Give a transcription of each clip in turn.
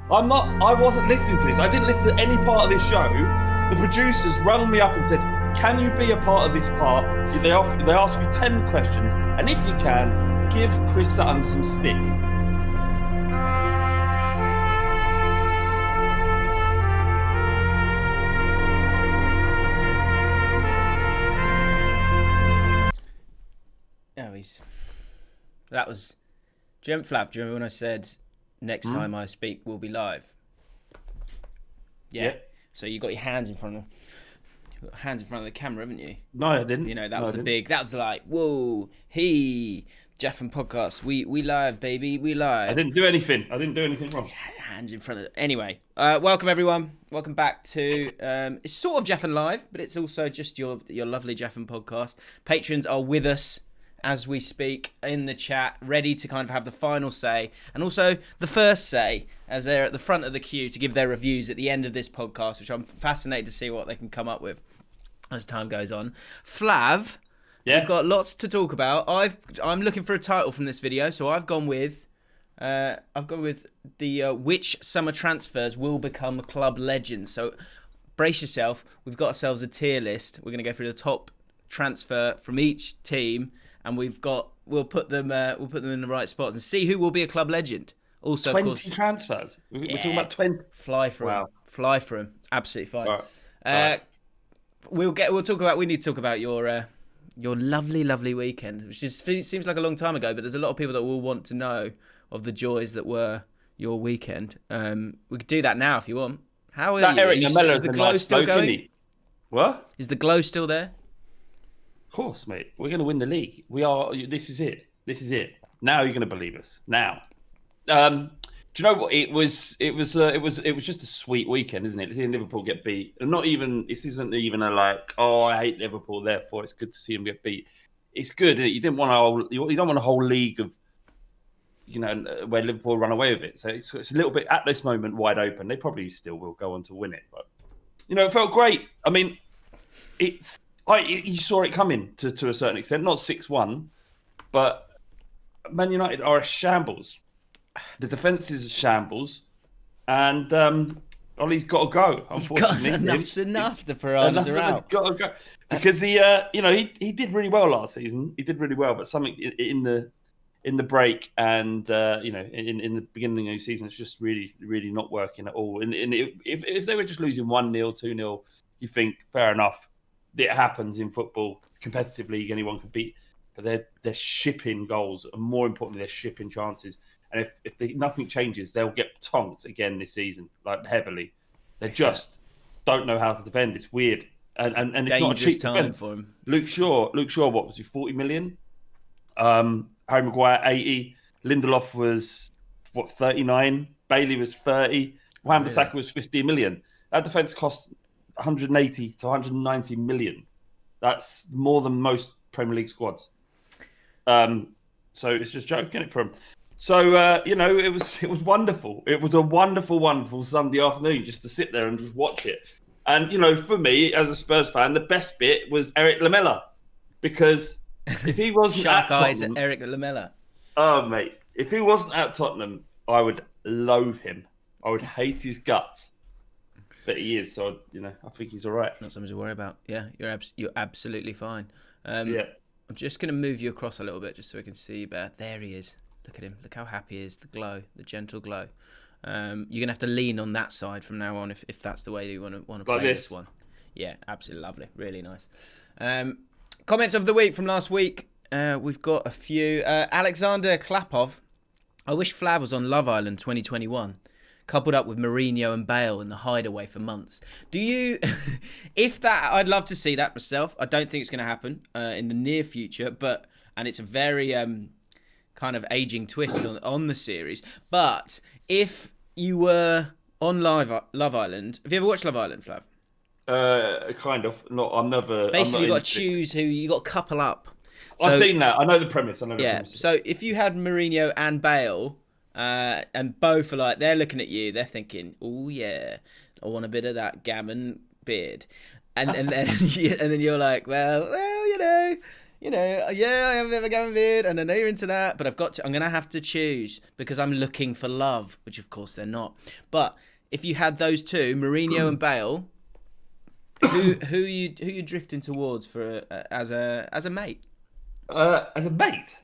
I wasn't listening to this. I didn't listen to any part of this show. The producers rung me up and said, "Can you be a part of this part?" They ask you 10 questions, and if you can, give Chris Sutton some stick. That was. Do you remember, Flav? Do you remember when I said next time I speak we'll be live? Yeah. So you got your hands in front of the camera, haven't you? No, I didn't. You know, that was the big. That was like, whoa, Jaffn podcast. We live, baby. We live. I didn't do anything wrong. Hands in front of. Anyway, welcome everyone. Welcome back to. It's sort of Jaffn live, but it's also just your lovely Jaffn podcast. Patrons are with us as we speak in the chat, ready to kind of have the final say and also the first say as they're at the front of the queue to give their reviews at the end of this podcast, which I'm fascinated to see what they can come up with as time goes on. Flav, we've got lots to talk about. I'm looking for a title from this video, so I've gone with the which summer transfers will become club legends. So brace yourself. We've got ourselves a tier list. We're going to go through the top transfer from each team. And we'll put them in the right spots and see who will be a club legend. Also, 20 of course, transfers. We're talking about 20. Fly for them. Absolutely fine. All right. We need to talk about your lovely weekend, which seems like a long time ago, but there's a lot of people that will want to know of the joys that were your weekend. We could do that now if you want. How are you? Eric Lamella is the glow still going? What? Is the glow still there? Of course, mate. We're going to win the league. We are. This is it. Now you're going to believe us. Now, do you know what? It was just a sweet weekend, isn't it? Seeing Liverpool get beat, and this isn't even a like, oh, I hate Liverpool, therefore it's good to see them get beat. It's good. You don't want a whole league of, where Liverpool run away with it. So it's a little bit at this moment wide open. They probably still will go on to win it, but it felt great. I mean, you saw it coming to a certain extent, not 6-1, but Man United are a shambles. The defence is a shambles, and Ollie's got to go. Unfortunately, enough's enough. The piranhas are out. Got to go because he did really well last season. He did really well, but something in the break and in the beginning of the season, it's just really, really not working at all. And if they were just losing 1-0, 2-0, you think fair enough. It happens in football, competitive league, anyone can beat, but they're shipping goals, and more importantly, they're shipping chances. And if nothing changes, they'll get tonked again this season, like heavily. They just don't know how to defend. It's weird, and it's not a cheap time defense. for him. Luke Shaw, what was he? 40 million. Harry Maguire 80. Lindelof was 39. Bailey was 30. Wan-Bissaka was 50 million. That defense cost 180 to 190 million. That's more than most Premier League squads. So it's just joking for him. So it was wonderful. It was a wonderful Sunday afternoon just to sit there and just watch it. And for me as a Spurs fan, the best bit was Eric Lamella, because if he wasn't at Tottenham, Eric Lamella. Oh mate, if he wasn't at Tottenham, I would loathe him. I would hate his guts. But he is, so I think he's all right. Not something to worry about. Yeah, you're absolutely fine. I'm just going to move you across a little bit just so we can see you better. There he is. Look at him. Look how happy he is. The glow, the gentle glow. You're going to have to lean on that side from now on if that's the way you want to play this one. Yeah, absolutely lovely. Really nice. Comments of the week from last week. We've got a few. Alexander Klapov. I wish Flav was on Love Island 2021. Coupled up with Mourinho and Bale in the hideaway for months. Do you, I'd love to see that myself. I don't think it's going to happen in the near future, and it's a very kind of aging twist on the series. But if you were on Love Island, have you ever watched Love Island, Flav? Kind of. No, I'm never. Basically, you've got to choose who, you got to couple up. So, I've seen that. I know the premise. So if you had Mourinho and Bale, and both are like, they're looking at you, they're thinking, oh yeah, I want a bit of that gammon beard, and then and then you're like, well, you know, yeah, I have a bit of a gambling beard, and I know you're into that, but I'm going to have to choose because I'm looking for love, which of course they're not. But if you had those two, Mourinho and Bale, who you drifting towards for as a mate? As a mate?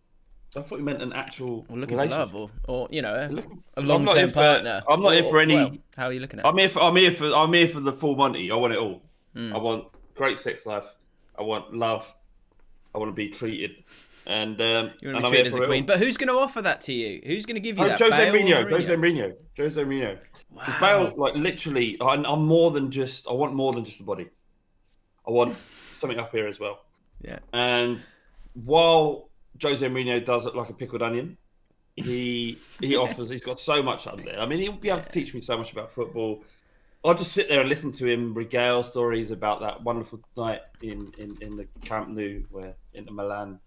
I thought you meant an actual looking for love, or you know, a I'm long-term partner. I'm not here for any. Well, how are you looking at it? I'm here for the full Monty. I want it all. I want great sex life. I want love. I want to be treated. And you want to be treated as a queen. But who's going to offer that to you? Who's going to give you that? Jose Mourinho. Wow. Because Bale, like literally, I'm more than just. I want more than just the body. I want something up here as well. Yeah. And while Jose Mourinho does look like a pickled onion, he offers. He's got so much up there. I mean, he'll be able to teach me so much about football. I'll just sit there and listen to him regale stories about that wonderful night in the Camp Nou, where Inter Milan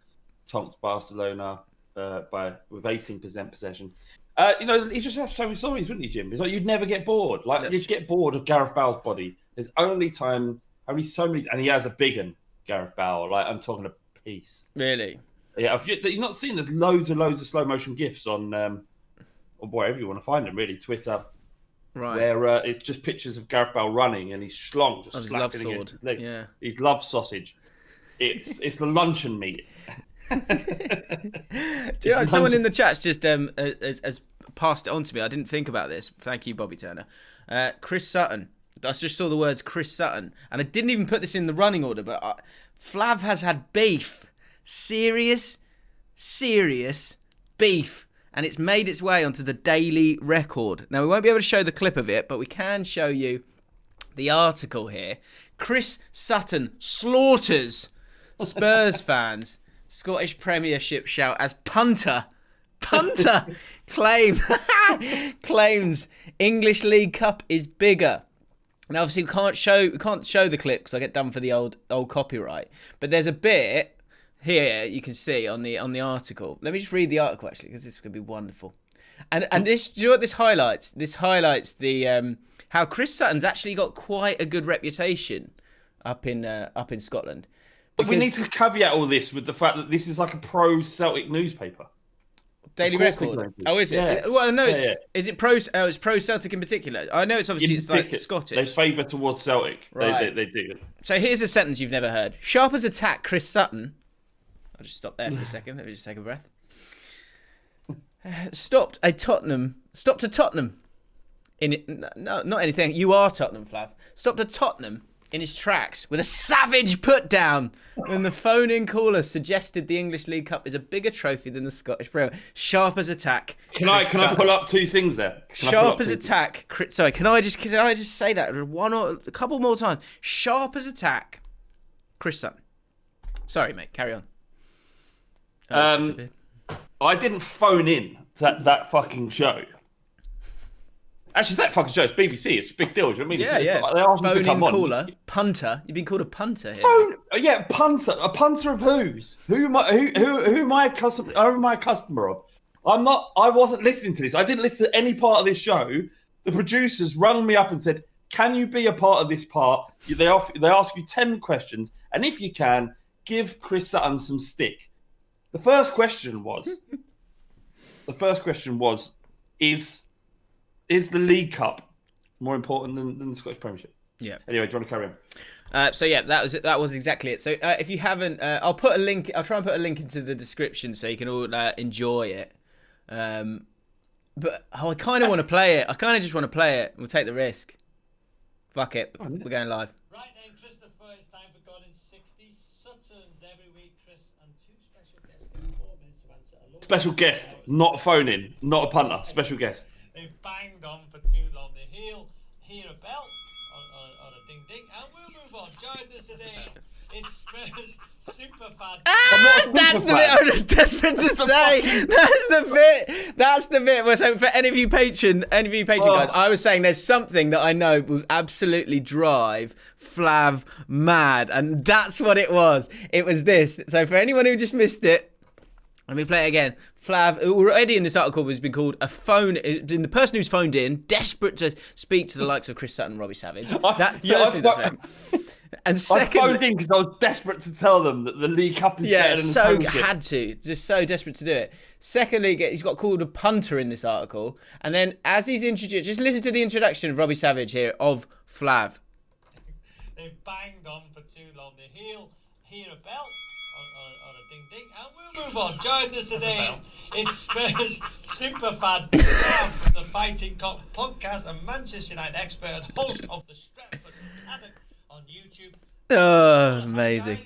tonked Barcelona with 18% possession. You know, he just has so many stories, wouldn't he, Jim? It's like you'd never get bored. Like you'd get bored of Gareth Bale's body. There's only so many, and he has a big one, Gareth Bale. Like I'm talking a piece. Really? Yeah. You've not seen, there's loads of slow motion gifs on wherever you want to find them, really, Twitter. Right. Where it's just pictures of Gareth Bale running and his schlong just slapping against his leg. Yeah. His love sausage. It's the luncheon meat. Do you know, someone in the chat's just has passed it on to me. I didn't think about this. Thank you, Bobby Turner. Chris Sutton. I just saw the words Chris Sutton, and I didn't even put this in the running order. But Flav has had beef, serious beef, and it's made its way onto the Daily Record. Now we won't be able to show the clip of it, but we can show you the article here. Chris Sutton slaughters Spurs fans. Scottish Premiership shout as punter claims English League Cup is bigger. Now, obviously, we can't show the clip because I get done for the old copyright. But there's a bit here you can see on the article. Let me just read the article actually, because this is going to be wonderful. And this, do you know what this highlights? This highlights the how Chris Sutton's actually got quite a good reputation up in Scotland. But we need to caveat all this with the fact that this is like a pro-Celtic newspaper. Daily Record. Oh, is it? Yeah. Well, no, is it pro? Oh, it's pro-Celtic in particular. I know it's obviously it's like Scottish. They favour towards Celtic. Right. They do. So here's a sentence you've never heard. Sharp as attack, Chris Sutton. I'll just stop there for a second. Let me just take a breath. Stopped a Tottenham. No, not anything. You are Tottenham, Flav. Stopped a Tottenham in his tracks with a savage put down when the phone-in caller suggested the English League Cup is a bigger trophy than the Scottish Premier. Sharp as attack. Can I pull up two things there? Sharp as attack. Sorry, can I just say that a couple more times? Sharp as attack. Chris Sutton. Sorry, mate. Carry on. I didn't phone in to that fucking show. Actually, it's that fucking show. It's BBC. It's a big deal. Do you know what I mean? Yeah. They asked me to come on. Caller, punter. You've been called a punter here. Punter. A punter of whose? Who am I a customer of? I wasn't listening to this. I didn't listen to any part of this show. The producers rung me up and said, "Can you be a part of this part?" They ask you 10 questions, and if you can, give Chris Sutton some stick. The first question was, Is the League Cup more important than the Scottish Premiership? Yeah. Anyway, do you want to carry on? So yeah, that was exactly it. So if you haven't, I'll put a link. I'll try and put a link into the description so you can all enjoy it. But I kind of want to play it. I kind of just want to play it. We'll take the risk. Fuck it. We're going live. Right then, Christopher, it's time for God in 60 Suttons every week. Chris and two special guests in 4 minutes to answer a special guest, not a phone-in, not a punter. Special guest. They've banged on for too long. He'll hear a bell or a ding ding, and we'll move on. Join us today. It's Spurs super fan. That's the bit I was desperate to say. That's the bit. So for any of you Patron guys, I was saying there's something that I know will absolutely drive Flav mad, and that's what it was. It was this. So for anyone who just missed it, Let me play it again. Flav, already in this article, has been called a phone. The person who's phoned in, desperate to speak to the likes of Chris Sutton and Robbie Savage. And secondly, I phoned in because I was desperate to tell them that the League Cup is better than the Premiership. Had to. Just so desperate to do it. Secondly, he's got called a punter in this article. And then as he's introduced, just listen to the introduction of Robbie Savage here of Flav. They've banged on for too long. They hear a bell or a ding ding, and we'll move on. Joining us today, it's Spurs superfan Flav from the Fighting Cock podcast and Manchester United expert and host of the Stretford Paddock on YouTube. Oh, amazing.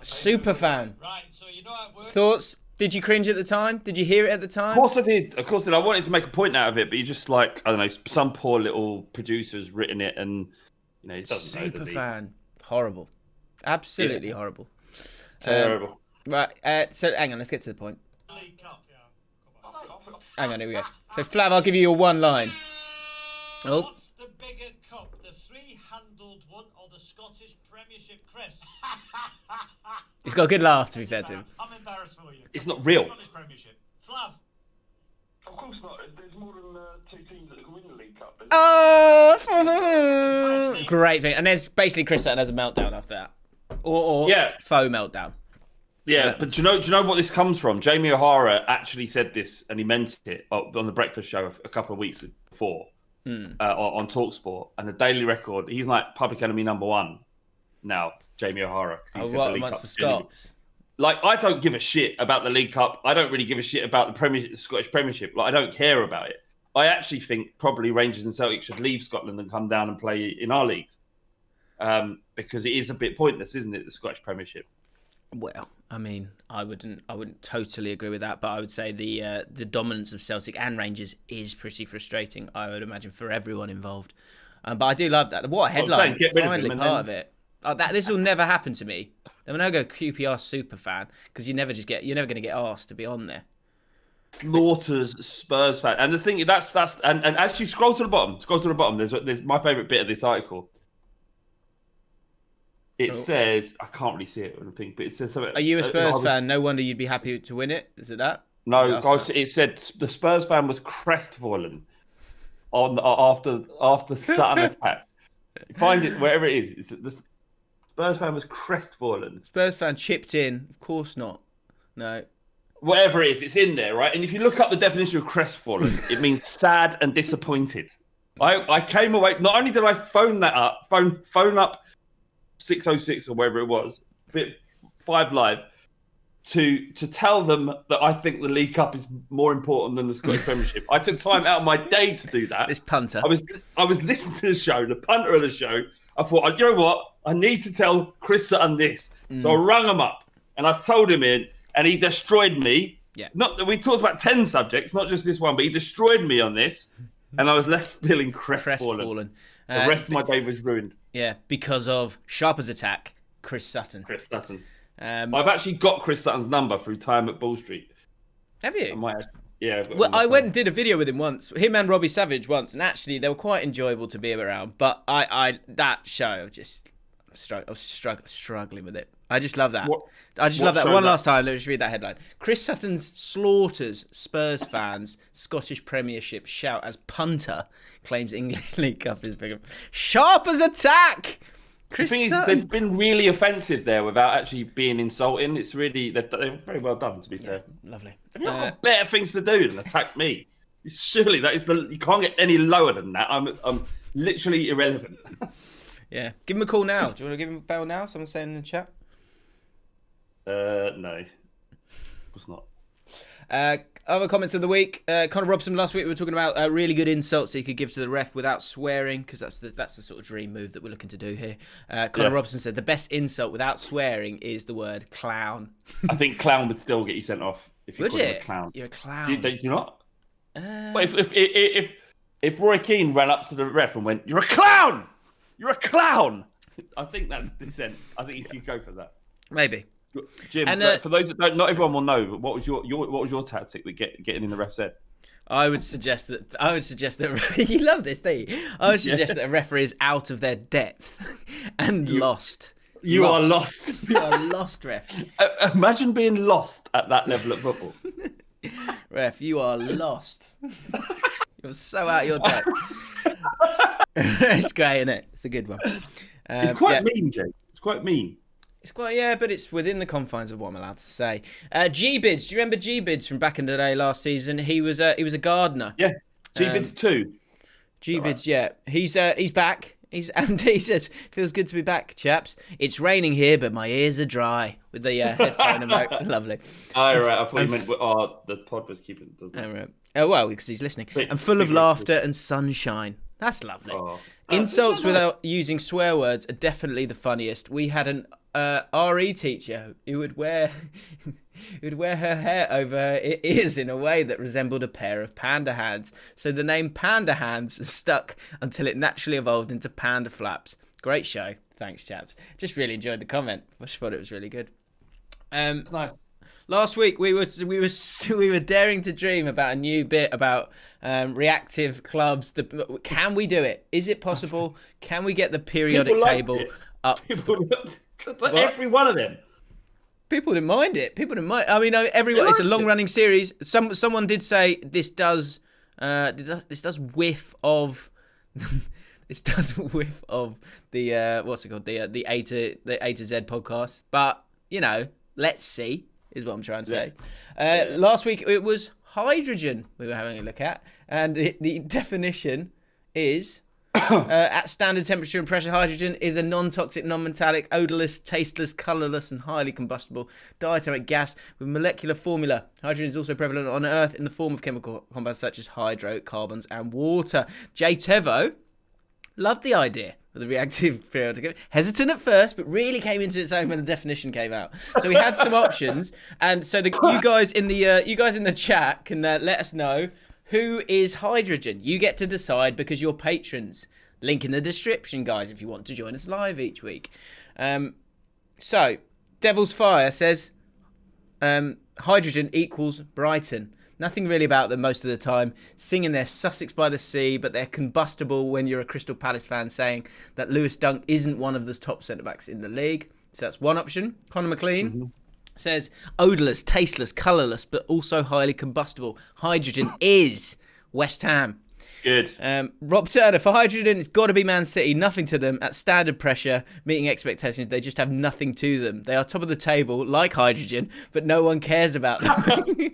Super fan. Right, so you know how it works. Thoughts? Did you cringe at the time? Did you hear it at the time? Of course I did. Of course I did. I wanted to make a point out of it, but you just like, I don't know, some poor little producer's written it and, you know, he doesn't know. Super fan. Horrible. Absolutely horrible. Terrible. Right, so hang on, let's get to the point. League Cup, Hang on, here we go. So Flav, I'll give you your one line. Oh. What's the bigger cup, the three-handled one or the Scottish Premiership, Chris? He's got a good laugh, to be fair to him. I'm embarrassed for you. It's not real. Scottish Premiership. Flav. Of course not. There's more than 2 teams that can win the League Cup. Oh, great thing. And there's basically Chris Sutton has a meltdown after that. Or faux meltdown. Yeah, but do you know what this comes from? Jamie O'Hara actually said this, and he meant it on the Breakfast Show a couple of weeks before on TalkSport. And the Daily Record, he's like public enemy #1 now, Jamie O'Hara. What amongst the Scots? Like, I don't give a shit about the League Cup. I don't really give a shit about the Scottish Premiership. Like, I don't care about it. I actually think probably Rangers and Celtic should leave Scotland and come down and play in our leagues. Because it is a bit pointless, isn't it, the Scottish Premiership? Well, I mean, I wouldn't totally agree with that, but I would say the dominance of Celtic and Rangers is pretty frustrating, I would imagine, for everyone involved. But I do love that. What a headline! Finally, part of it. This will never happen to me. Then when I go QPR super fan, because you're never going to get asked to be on there. Slaughters Spurs fan, and the thing that's and as you scroll to the bottom, there's my favourite bit of this article. It says, I can't really see it, I think, but it says something. Are you a Spurs fan? No wonder you'd be happy to win it. Is it that? No, guys. It said the Spurs fan was crestfallen after Sutton attack. Find it wherever it is. It's the Spurs fan was crestfallen. Spurs fan chipped in. Of course not. No. Whatever it is, it's in there, right? And if you look up the definition of crestfallen, it means sad and disappointed. I came away. Not only did I phone up 606 or wherever it was, 5 Live, to tell them that I think the League Cup is more important than the Scottish Premiership. I took time out of my day to do that. This punter. I was listening to the show, the punter of the show. I thought, you know what? I need to tell Chris Sutton this. So I rung him up and I told him in, and he destroyed me. Yeah. We talked about 10 subjects, not just this one, but he destroyed me on this, and I was left feeling crestfallen. The rest of my day was ruined. Yeah, because of sharp as attack, Chris Sutton. I've actually got Chris Sutton's number through time at Ball Street. Have you? Well, I went and did a video with him once, him and Robbie Savage once, and actually they were quite enjoyable to be around. But that show, I was struggling with it. I just love that. I just love that. One last time, let me just read that headline. Chris Sutton's slaughters Spurs fans, Scottish Premiership shout as punter claims England League Cup is bigger. Sharp as attack! The thing is, they've been really offensive there without actually being insulting. It's really, they're very well done, to be fair. Lovely. Have you got better things to do than attack me? Surely that is you can't get any lower than that. I'm literally irrelevant. Yeah. Give him a call now. Do you want to give him a bell now? Someone's saying in the chat. No. Of course not. Other comments of the week. Connor Robson, last week we were talking about really good insults that he could give to the ref without swearing, because that's the sort of dream move that we're looking to do here. Connor Robson said the best insult without swearing is the word clown. I think clown would still get you sent off if you called him a clown. You're a clown. Do you not? But if Roy Keane ran up to the ref and went, "You're a clown! You're a clown!" I think that's dissent. I think you could go for that. Maybe. Jim, and, for those that don't, not everyone will know, but what was your tactic that getting in the ref's head? I would suggest that you love this, don't you? I would suggest that a referee is out of their depth and lost. You are lost. You are lost, ref. Imagine being lost at that level of football. Ref, you are lost. You're so out of your depth. It's great, isn't it? It's a good one. It's quite mean, Jake. It's quite mean. It's quite, yeah, but it's within the confines of what I'm allowed to say. G-Bids, do you remember G-Bids from back in the day last season? He was a gardener. Yeah, G-Bids 2. G-Bids, yeah. He's back. And he says, feels good to be back, chaps. It's raining here, but my ears are dry. With the headphone emote. Lovely. Oh, right. I thought you meant the pod was keeping it, doesn't it? Right. Oh, well, because he's listening. And full of laughter and sunshine. That's lovely. Oh. Insults without using swear words are definitely the funniest. We had an RE teacher who would wear her hair over her ears in a way that resembled a pair of panda hands. So the name Panda Hands stuck until it naturally evolved into Panda Flaps. Great show. Thanks, chaps. Just really enjoyed the comment. I just thought it was really good. It's nice. Last week we were daring to dream about a new bit about reactive clubs. Can we do it? Is it possible? Can we get the periodic table up? Every one of them. People didn't mind it. I mean, everyone. It's a long-running series. Someone did say this does whiff of. This does whiff of the what's it called, the A to Z podcast. But let's see. Is what I'm trying to say. Last week it was hydrogen we were having a look at, and the definition is at standard temperature and pressure, hydrogen is a non-toxic, non-metallic, odorless, tasteless, colourless, and highly combustible diatomic gas with molecular formula. Hydrogen is also prevalent on Earth in the form of chemical compounds such as hydrocarbons and water. Jay Tevo loved the idea of the reactive periodic. Hesitant at first, but really came into its own when the definition came out. So we had some options, and so you guys in the chat can let us know who is hydrogen. You get to decide because you're patrons. Link in the description, guys, if you want to join us live each week. So Devil's Fire says hydrogen equals Brighton. Nothing really about them most of the time. Singing their Sussex by the Sea, but they're combustible when you're a Crystal Palace fan, saying that Lewis Dunk isn't one of the top centre-backs in the league. So that's one option. Conor McLean says odourless, tasteless, colourless, but also highly combustible. Hydrogen is West Ham. Good. Rob Turner, for hydrogen, it's got to be Man City. Nothing to them. At standard pressure, meeting expectations, they just have nothing to them. They are top of the table, like hydrogen, but no one cares about them.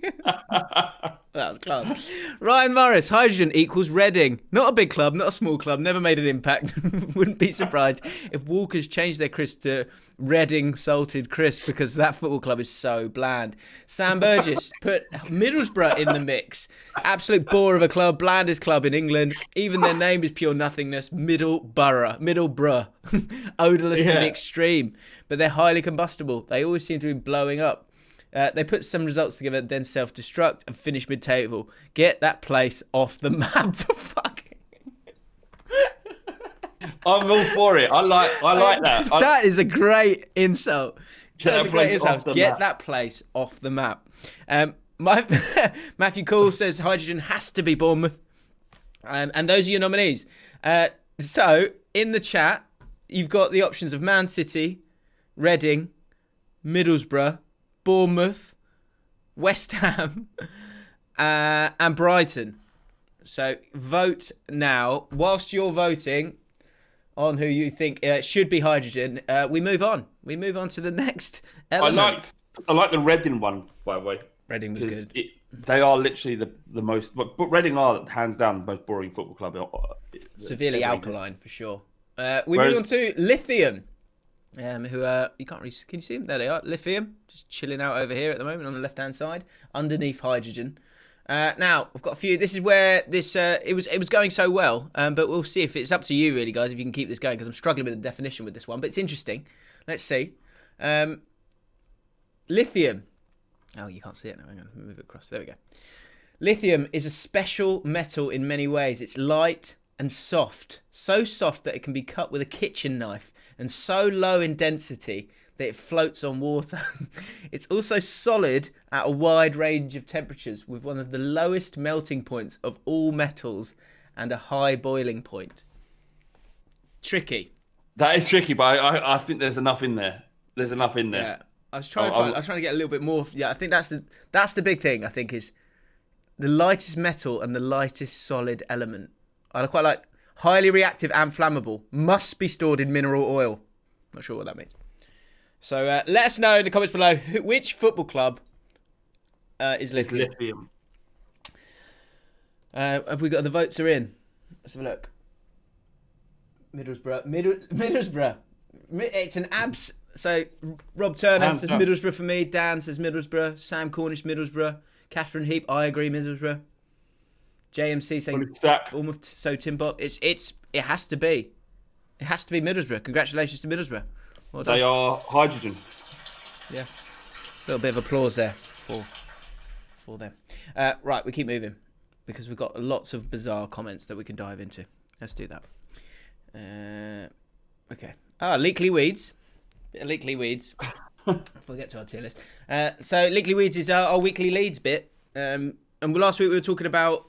That was class. Ryan Morris, hydrogen equals Reading. Not a big club, not a small club, never made an impact. Wouldn't be surprised if Walkers changed their crisp to Reading Salted Crisp because that football club is so bland. Sam Burgess put Middlesbrough in the mix. Absolute bore of a club, blandest club in England. Even their name is pure nothingness. Middlesbrough. Odourless to the extreme. But they're highly combustible. They always seem to be blowing up. They put some results together, then self-destruct and finish mid-table. Get that place off the map for fucking. I'm all for it. I like that. That is a great insult. Get that place off the map. Matthew Cole says hydrogen has to be Bournemouth. And those are your nominees. So, in the chat, you've got the options of Man City, Reading, Middlesbrough, Bournemouth, West Ham, and Brighton. So vote now. Whilst you're voting on who you think should be hydrogen, we move on. We move on to the next element. I like the Reading one, by the way. Reading was good. They are literally the most... But Reading are, hands down, the most boring football club. Severely alkaline, for sure. We move on to Lithium. Who you can't really... Can you see them? There they are. Lithium, just chilling out over here at the moment on the left-hand side, underneath hydrogen. Now, I've got a few. This is where this... it was going so well, but we'll see if it's up to you, really, guys, if you can keep this going, because I'm struggling with the definition with this one, but it's interesting. Let's see. Lithium. Oh, you can't see it now. Hang on. Let me move it across. There we go. Lithium is a special metal in many ways. It's light and soft. So soft that it can be cut with a kitchen knife, and so low in density that it floats on water. It's also solid at a wide range of temperatures, with one of the lowest melting points of all metals and a high boiling point. Tricky. That is tricky, but I think there's enough in there. There's enough in there. Yeah, I was trying to get a little bit more. Yeah, I think that's the big thing. I think is the lightest metal and the lightest solid element. I quite like highly reactive and flammable. Must be stored in mineral oil. Not sure what that means. So let us know in the comments below which football club is lithium. Lithium. Have we got the votes are in? Let's have a look. Middlesbrough. It's an abs. So Rob Turner says Middlesbrough for me. Dan says Middlesbrough. Sam Cornish Middlesbrough. Catherine Heap, I agree Middlesbrough. JMC saying Bournemouth. So Tim Bot. It has to be. It has to be Middlesbrough. Congratulations to Middlesbrough. Well done. They are hydrogen. Yeah. A little bit of applause there for them. Right, we keep moving because we've got lots of bizarre comments that we can dive into. Let's do that. Okay. Leakley Weeds. Bit of Leakley Weeds. Before we get to our tier list. So Leakley Weeds is our weekly Leeds bit. And last week we were talking about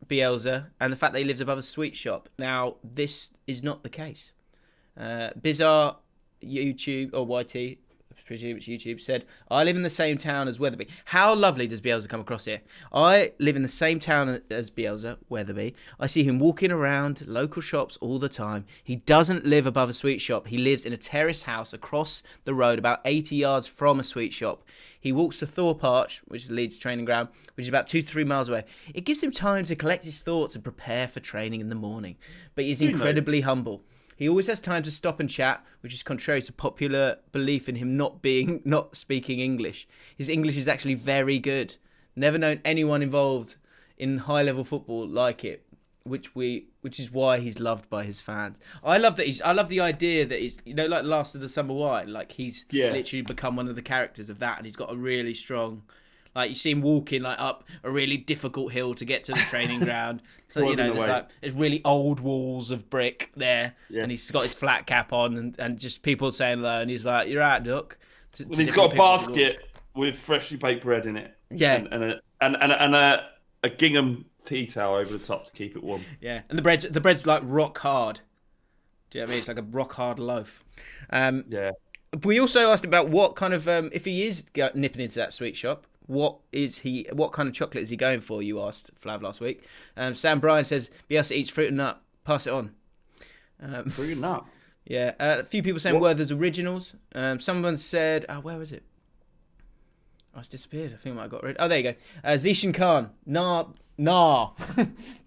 Bielsa and the fact that he lives above a sweet shop. Now, this is not the case. Bizarre YouTube, or YT, I presume it's YouTube, said, I live in the same town as Wetherby. How lovely does Bielsa come across here? I live in the same town as Bielsa, Wetherby. I see him walking around local shops all the time. He doesn't live above a sweet shop. He lives in a terrace house across the road, about 80 yards from a sweet shop. He walks to Thorpe Arch, which is Leeds training ground, which is about 2 to 3 miles away. It gives him time to collect his thoughts and prepare for training in the morning. But he's incredibly humble. He always has time to stop and chat, which is contrary to popular belief in him not speaking English. His English is actually very good. Never known anyone involved in high-level football like it, which is why he's loved by his fans. I love the idea that he's, like Last of the Summer Wine, like he's literally become one of the characters of that, and he's got a really strong. Like, you see him walking up a really difficult hill to get to the training ground. So, there's really old walls of brick there. Yeah. And he's got his flat cap on and just people saying hello. And he's like, you're right, Duck. He's got a basket with freshly baked bread in it. Yeah. And a gingham tea towel over the top to keep it warm. Yeah. And the bread's like rock hard. Do you know what I mean? It's like a rock hard loaf. Yeah. We also asked about what kind of, if he is nipping into that sweet shop, what kind of chocolate is he going for? You asked Flav last week. Sam Bryan says Bielsa eats fruit and nut. Pass it on. Fruit and nut. Yeah. A few people saying Werther's Originals. Someone said, where was it? Oh, it's disappeared. I think I might have got rid. Oh, there you go. Zishan Khan. Nah.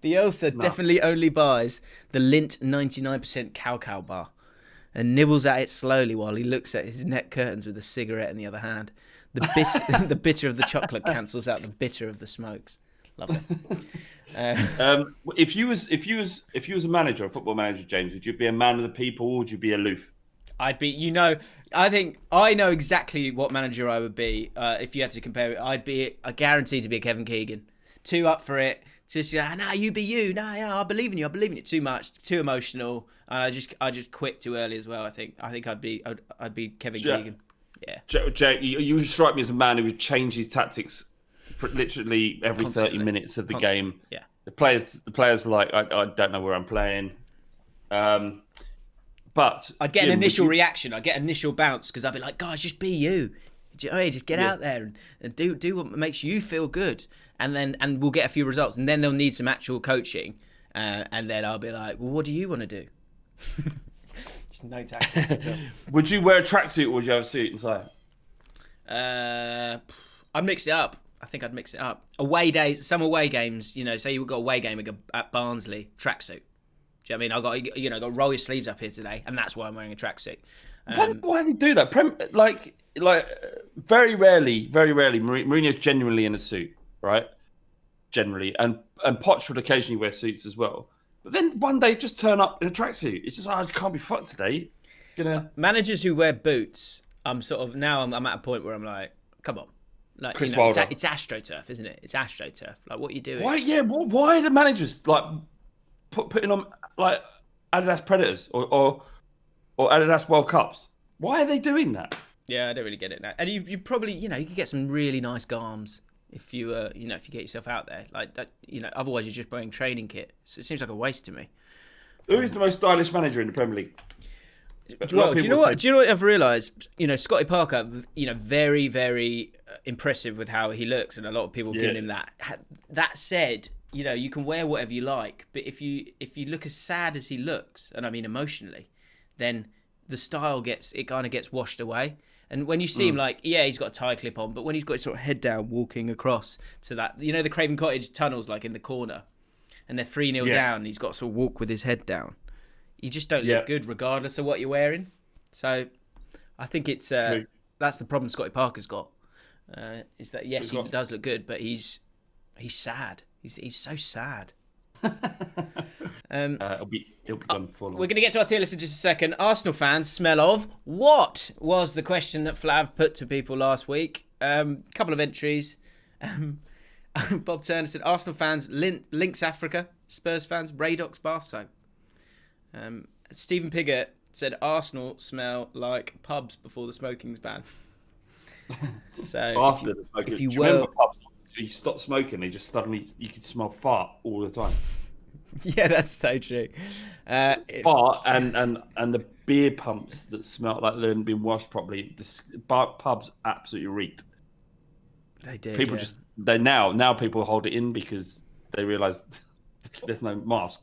Bielsa definitely only buys the Lindt 99% cow bar and nibbles at it slowly while he looks at his net curtains with a cigarette in the other hand. The bitter of the chocolate cancels out the bitter of the smokes. Lovely. If you was a manager, a football manager, James, would you be a man of the people or would you be aloof? I'd be. I think I know exactly what manager I would be. If you had to compare it, I'd be. I guarantee to be a Kevin Keegan. Too up for it. Just you be you. I believe in you. I believe in you. Too much. Too emotional. And I just quit too early as well. I think I'd be Kevin Keegan. Yeah, Jay, you strike me as a man who would change his tactics for literally every Constantly. 30 minutes of the game. Yeah, the players are like, I don't know where I'm playing. But I'd get an initial reaction. I'd get an initial bounce because I'd be like, guys, just be you. Just get out there and do what makes you feel good, and we'll get a few results, and then they'll need some actual coaching, and then I'll be like, well, what do you want to do? Just no tactics at all. Would you wear a tracksuit or would you have a suit inside? I'd mix it up. I think I'd mix it up. Away days, some away games, say you've got a away game at Barnsley, tracksuit. Do you know what I mean? I've got to roll your sleeves up here today, and that's why I'm wearing a tracksuit. Why do they do that? Like very rarely, Mourinho's genuinely in a suit, right? Generally, and Poch would occasionally wear suits as well. But then one day just turn up in a tracksuit. It's just, I can't be fucked today. Managers who wear boots, I'm at a point where I'm like, come on. Like, Chris Wilder. It's AstroTurf, isn't it? It's AstroTurf. Like, what are you doing? Why? Yeah. Why are the managers like putting on like Adidas Predators or Adidas World Cups? Why are they doing that? Yeah, I don't really get it now. And you probably, you could get some really nice garms if you, if you get yourself out there like that. Otherwise you're just wearing training kit. So it seems like a waste to me. Who is the most stylish manager in the Premier League? Well, do you know what? Do you know what I've realised? Scotty Parker, very, very impressive with how he looks, and a lot of people giving him that. That said, you can wear whatever you like, but if you look as sad as he looks, and I mean emotionally, then the style gets washed away. And when you see him, he's got a tie clip on, but when he's got his sort of head down, walking across to that, the Craven Cottage tunnels, like in the corner, and they're 3-0 down, and he's got to sort of walk with his head down. You just don't look good regardless of what you're wearing. So I think it's that's the problem Scotty Parker's got. Is that he does look good, but he's sad. He's so sad. It'll be done for We're going to get to our tier list in just a second. Arsenal fans smell of what was the question that Flav put to people last week? Couple of entries. Bob Turner said Arsenal fans Lynx Africa, Spurs fans Radox bath soap. Stephen Piggott said Arsenal smell like pubs before the smoking's ban. So after the smoking, do you remember pubs? You stop smoking, they just suddenly you could smell fart all the time. Yeah, that's so true. Fart and the beer pumps that smell like they hadn't been washed properly. The pubs absolutely reeked. They did. People now people hold it in because they realise there's no mask.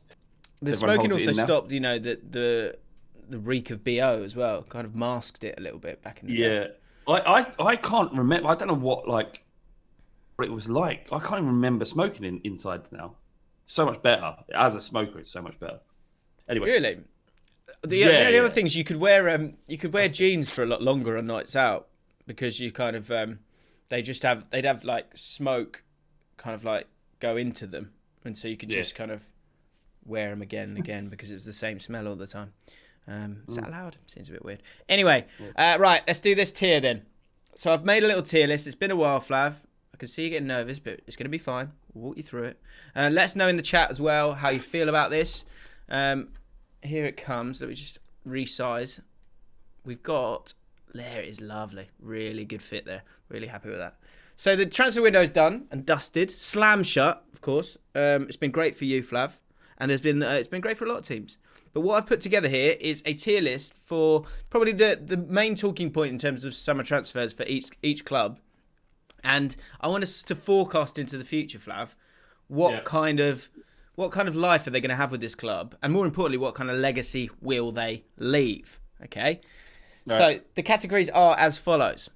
The smoking also stopped, the reek of BO as well. Kind of masked it a little bit back in the day. Yeah, I can't remember. I don't know what it was like. I can't even remember smoking inside now. So much better as a smoker. It's so much better. Anyway, really, the other things you could wear jeans for a lot longer on nights out because you kind of they'd have like smoke kind of like go into them, and so you could just kind of wear them again and again because it's the same smell all the time. Is that allowed? Seems a bit weird. Anyway, right, let's do this tier then. So I've made a little tier list. It's been a while, Flav. I can see you getting nervous, but it's going to be fine. We'll walk you through it. Let us know in the chat as well how you feel about this. Here it comes. Let me just resize. We've got... There it is. Lovely. Really good fit there. Really happy with that. So the transfer window's done and dusted. Slam shut, of course. It's been great for you, Flav. And it's been great for a lot of teams. But what I've put together here is a tier list for probably the main talking point in terms of summer transfers for each club. And I want us to forecast into the future, Flav. What kind of life are they going to have with this club? And more importantly, what kind of legacy will they leave? Okay? Right. So the categories are as follows.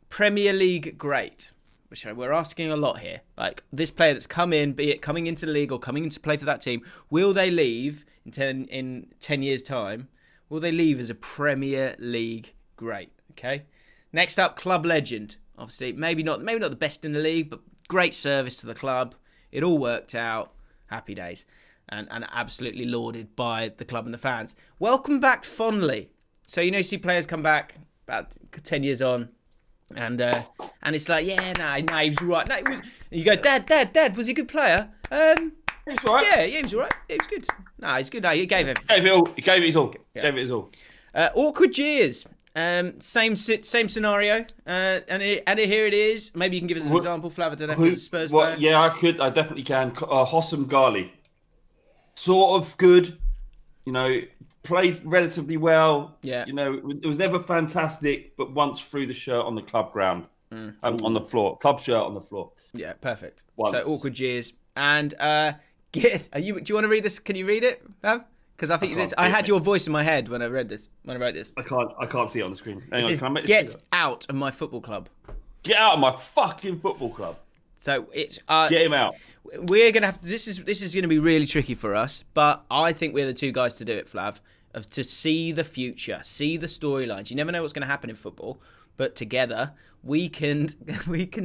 Premier League great, which we're asking a lot here. Like this player that's come in, be it coming into the league or coming in to play for that team, will they leave in 10 years' time? Will they leave as a Premier League great? Okay? Next up, club legend. Obviously, maybe not the best in the league, but great service to the club. It all worked out. Happy days. And absolutely lauded by the club and the fans. Welcome back fondly. So, you see players come back about 10 years on. And it's like, he was all right. You go, Dad, was he a good player? He was all right. Yeah, he was all right. He was good. No, he's good. No, he gave everything. He gave it his all. Gave it his all. Awkward years. Same scenario, and here it is. Maybe you can give us an example, Flav. I don't know if it's a Spurs player. Yeah, I could. I definitely can. Hossam Ghali, sort of good. Played relatively well. Yeah. It was never fantastic, but once threw the shirt on the club ground, on the floor, club shirt on the floor. Yeah, perfect. Once. So awkward years, and do you want to read this? Can you read it, Flav? Because I think I had your voice in my head when I read this. When I wrote this, I can't see it on the screen. Anyway, it says, "Get out of my football club." Get out of my fucking football club. So it's get him out. We're gonna have to. This is gonna be really tricky for us, but I think we're the two guys to do it, Flav. To see the future, see the storylines. You never know what's going to happen in football, but together we can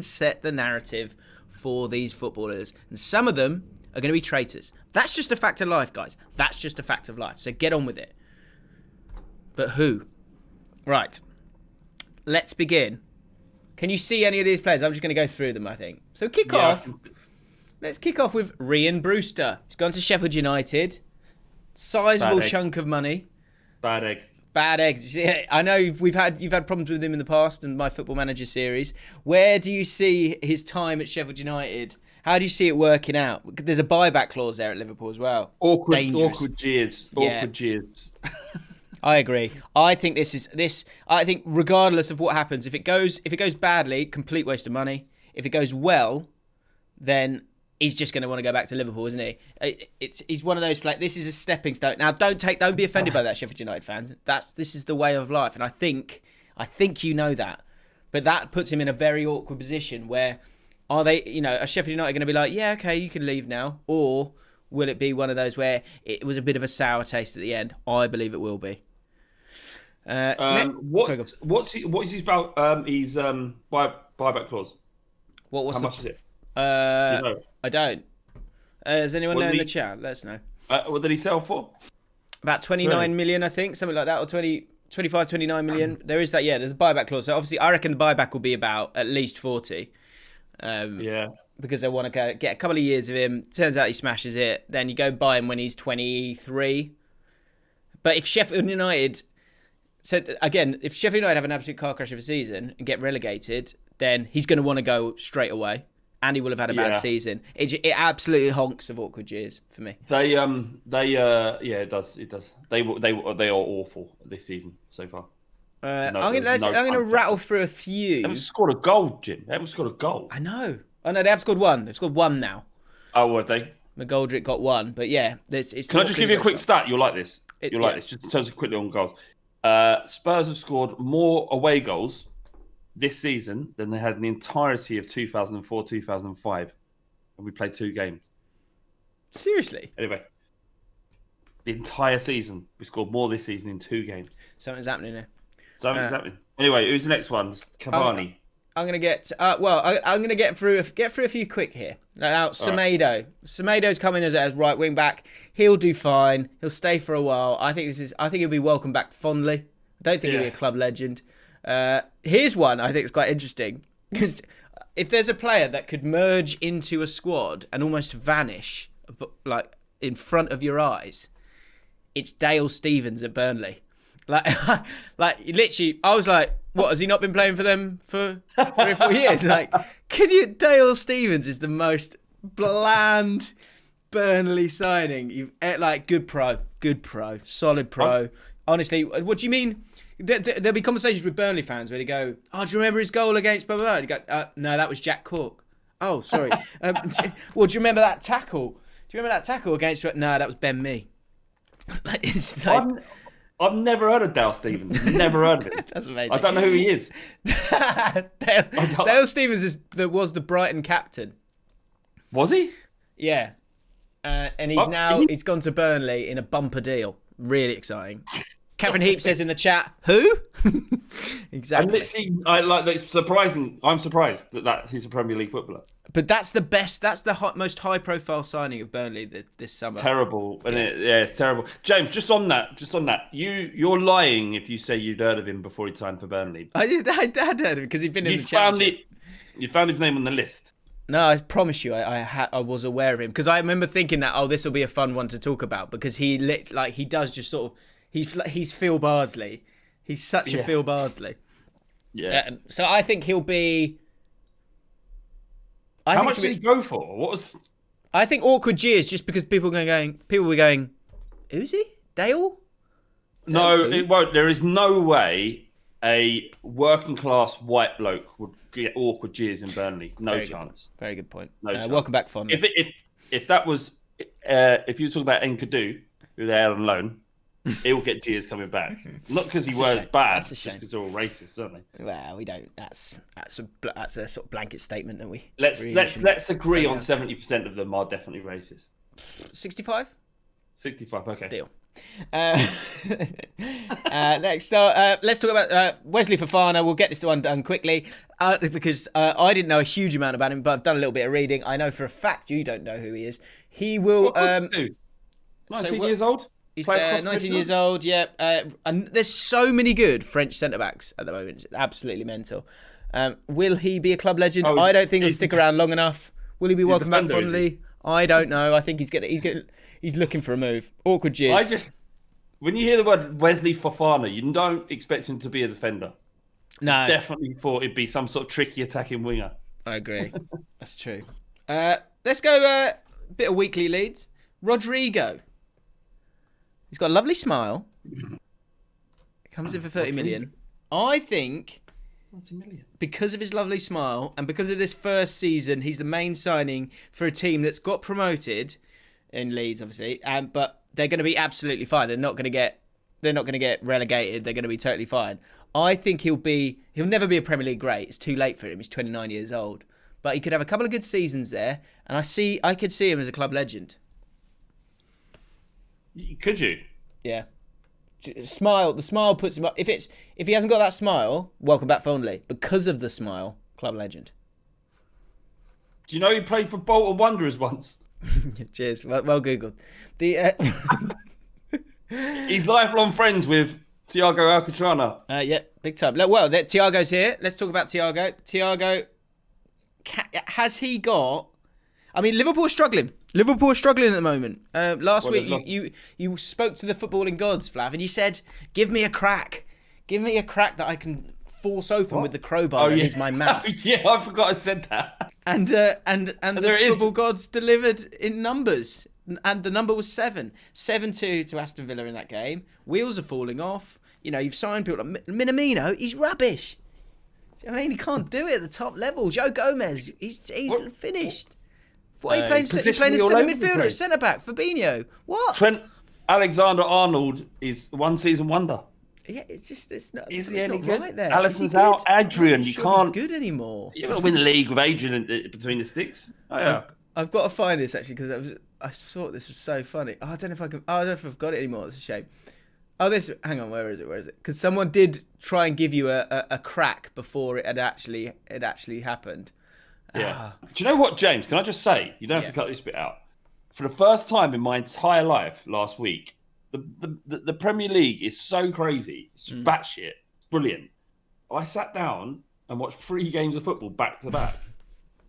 set the narrative for these footballers, and some of them are going to be traitors. That's just a fact of life, guys. That's just a fact of life. So get on with it. But who? Right. Let's begin. Can you see any of these players? I'm just going to go through them, I think. So off. Let's kick off with Ryan Brewster. He's gone to Sheffield United. Sizable chunk of money. Bad eggs. Yeah, I know you've had problems with him in the past in my Football Manager series. Where do you see his time at Sheffield United How do you see it working out? There's a buyback clause there at Liverpool as well. Awkward jeers. Yeah. Awkward jeers. I agree. I think I think regardless of what happens, if it goes badly, complete waste of money. If it goes well, then he's just going to want to go back to Liverpool, isn't he? He's one of those players. This is a stepping stone. Now, don't be offended by that, Sheffield United fans. This is the way of life, and I think you know that. But that puts him in a very awkward position where are Sheffield United going to be like, yeah, okay, you can leave now, or will it be one of those where it was a bit of a sour taste at the end? I believe it will be. What's his about? His buyback clause. How much is it? I don't. Does anyone know in the chat? Let us know. What did he sell for? About 29 million, I think, something like that, or 25, 29 million. There is that, there's a buyback clause. So obviously, I reckon the buyback will be about at least 40. Because they want to get a couple of years of him. Turns out he smashes it. Then you go buy him when he's 23. But if Sheffield United... So again, if Sheffield United have an absolute car crash of a season and get relegated, then he's going to want to go straight away. And he will have had a bad season. It absolutely honks of awkward years for me. It does. They are awful this season so far. I'm going to rattle through a few. They haven't scored a goal, Jim. They haven't scored a goal. I know. Oh no, they have scored one. They've scored one now. Oh, have they? McGoldrick got one, but yeah, it's. Can I just give you a quick stat? You'll like this. Just in terms of quickly on goals. Spurs have scored more away goals this season than they had in the entirety of 2004-2005, and we played 2 games. Seriously? Anyway, the entire season we scored more this season in 2 games. Something's happening there. Something's happening. Anyway, who's the next one? Cavani. I'm gonna get. I'm gonna get through a few quick here. Now, Semedo. Semedo's coming as right wing back. He'll do fine. He'll stay for a while. I think he'll be welcomed back fondly. I don't think he'll be a club legend. Here's one I think is quite interesting because if there's a player that could merge into a squad and almost vanish, like in front of your eyes, it's Dale Stephens at Burnley. Like literally, I was like, what, has he not been playing for them for 3 or 4 years? Like, Dale Stephens is the most bland Burnley signing. Good pro, solid pro. Honestly, what do you mean? There'll be conversations with Burnley fans where they go, oh, do you remember his goal against blah, blah, blah? And you go, no, that was Jack Cork. Oh, sorry. Well, do you remember that tackle? Against... No, that was Ben Mee. I've never heard of Dale Stephens. Never heard of him. That's amazing. I don't know who he is. Dale Stephens was the Brighton captain. Was he? Yeah. And he's gone to Burnley in a bumper deal. Really exciting. Catherine Heap says in the chat, who? Exactly. It's surprising. I'm surprised that he's a Premier League footballer. But that's the best. That's the most high-profile signing of Burnley this summer. Terrible, and it's terrible. James, just on that, you're lying if you say you'd heard of him before he signed for Burnley. I had heard of him because he'd been in the Championship. You found his name on the list. No, I promise you, I was aware of him because I remember thinking that this will be a fun one to talk about because he does just sort of he's Phil Bardsley. He's such a Phil Bardsley. Yeah. So I think he'll be. How much did he go for? What was? I think awkward years just because people were going, who's he? Dale? No, it won't. There is no way a working class white bloke would get awkward years in Burnley. No chance. Very good point. No chance. Welcome back, Fondly. If that was if you were talking about Nkadu, who they had on loan, he will get Giers coming back. Not because he was bad, just because they're all racist, aren't they? Well, we don't. That's a sort of blanket statement, don't we? Let's agree on 70% of them are definitely racist. 65. 65. Okay. Deal. Next, let's talk about Wesley Fofana. We'll get this one done quickly because I didn't know a huge amount about him, but I've done a little bit of reading. I know for a fact you don't know who he is. He will. 19 years old. He's 19 years old, yeah. And there's so many good French centre-backs at the moment. It's absolutely mental. Will he be a club legend? I don't think he'll stick around long enough. Will he be welcome back fondly? I don't know. I think he's looking for a move. Awkward years. When you hear the word Wesley Fofana, you don't expect him to be a defender. No. Definitely thought it'd be some sort of tricky attacking winger. I agree. That's true. Let's go a bit of weekly leads. Rodrigo. He's got a lovely smile. Comes in for 30 million. I think because of his lovely smile and because of this first season, he's the main signing for a team that's got promoted in Leeds, obviously. But they're going to be absolutely fine. They're not going to get relegated. They're going to be totally fine. I think he'll never be a Premier League great. It's too late for him. He's 29 years old. But he could have a couple of good seasons there, and I could see him as a club legend. Could you? Yeah. The smile puts him up. If he hasn't got that smile, welcome back fondly. Because of the smile, club legend. Do you know he played for Bolton Wanderers once? Cheers. Well googled. He's lifelong friends with Thiago Alcantara. Yeah, big time. Well, Thiago's here. Let's talk about Thiago. Thiago, has he got... I mean, Liverpool are struggling. Liverpool are struggling at the moment. Last week, you spoke to the footballing gods, Flav, and you said, give me a crack. Give me a crack that I can force open with the crowbar that is my mouth. Yeah, I forgot I said that. And the football gods delivered in numbers. And the number was 7. 7-2 to Aston Villa in that game. Wheels are falling off. You know, you've signed people like Minamino. He's rubbish. I mean, he can't do it at the top level. Joe Gomez, he's finished. What are you playing? You're playing a centre midfielder, a centre back, Fabinho. What? Trent Alexander-Arnold is one season wonder. Yeah, it's not good? right there. Alisson's out. Adrian, you can't. He's good anymore. You're going to win the league with Adrian between the sticks. Oh, yeah. I've got to find this actually because I thought this was so funny. I don't know if I can. I don't know if I've got it anymore. It's a shame. Hang on. Where is it? Because someone did try and give you a crack before it had actually happened. Yeah. Do you know what, James? Can I just say, you don't have to cut this bit out. For the first time in my entire life last week, the Premier League is so crazy. It's just batshit. It's brilliant. I sat down and watched 3 games of football back to back.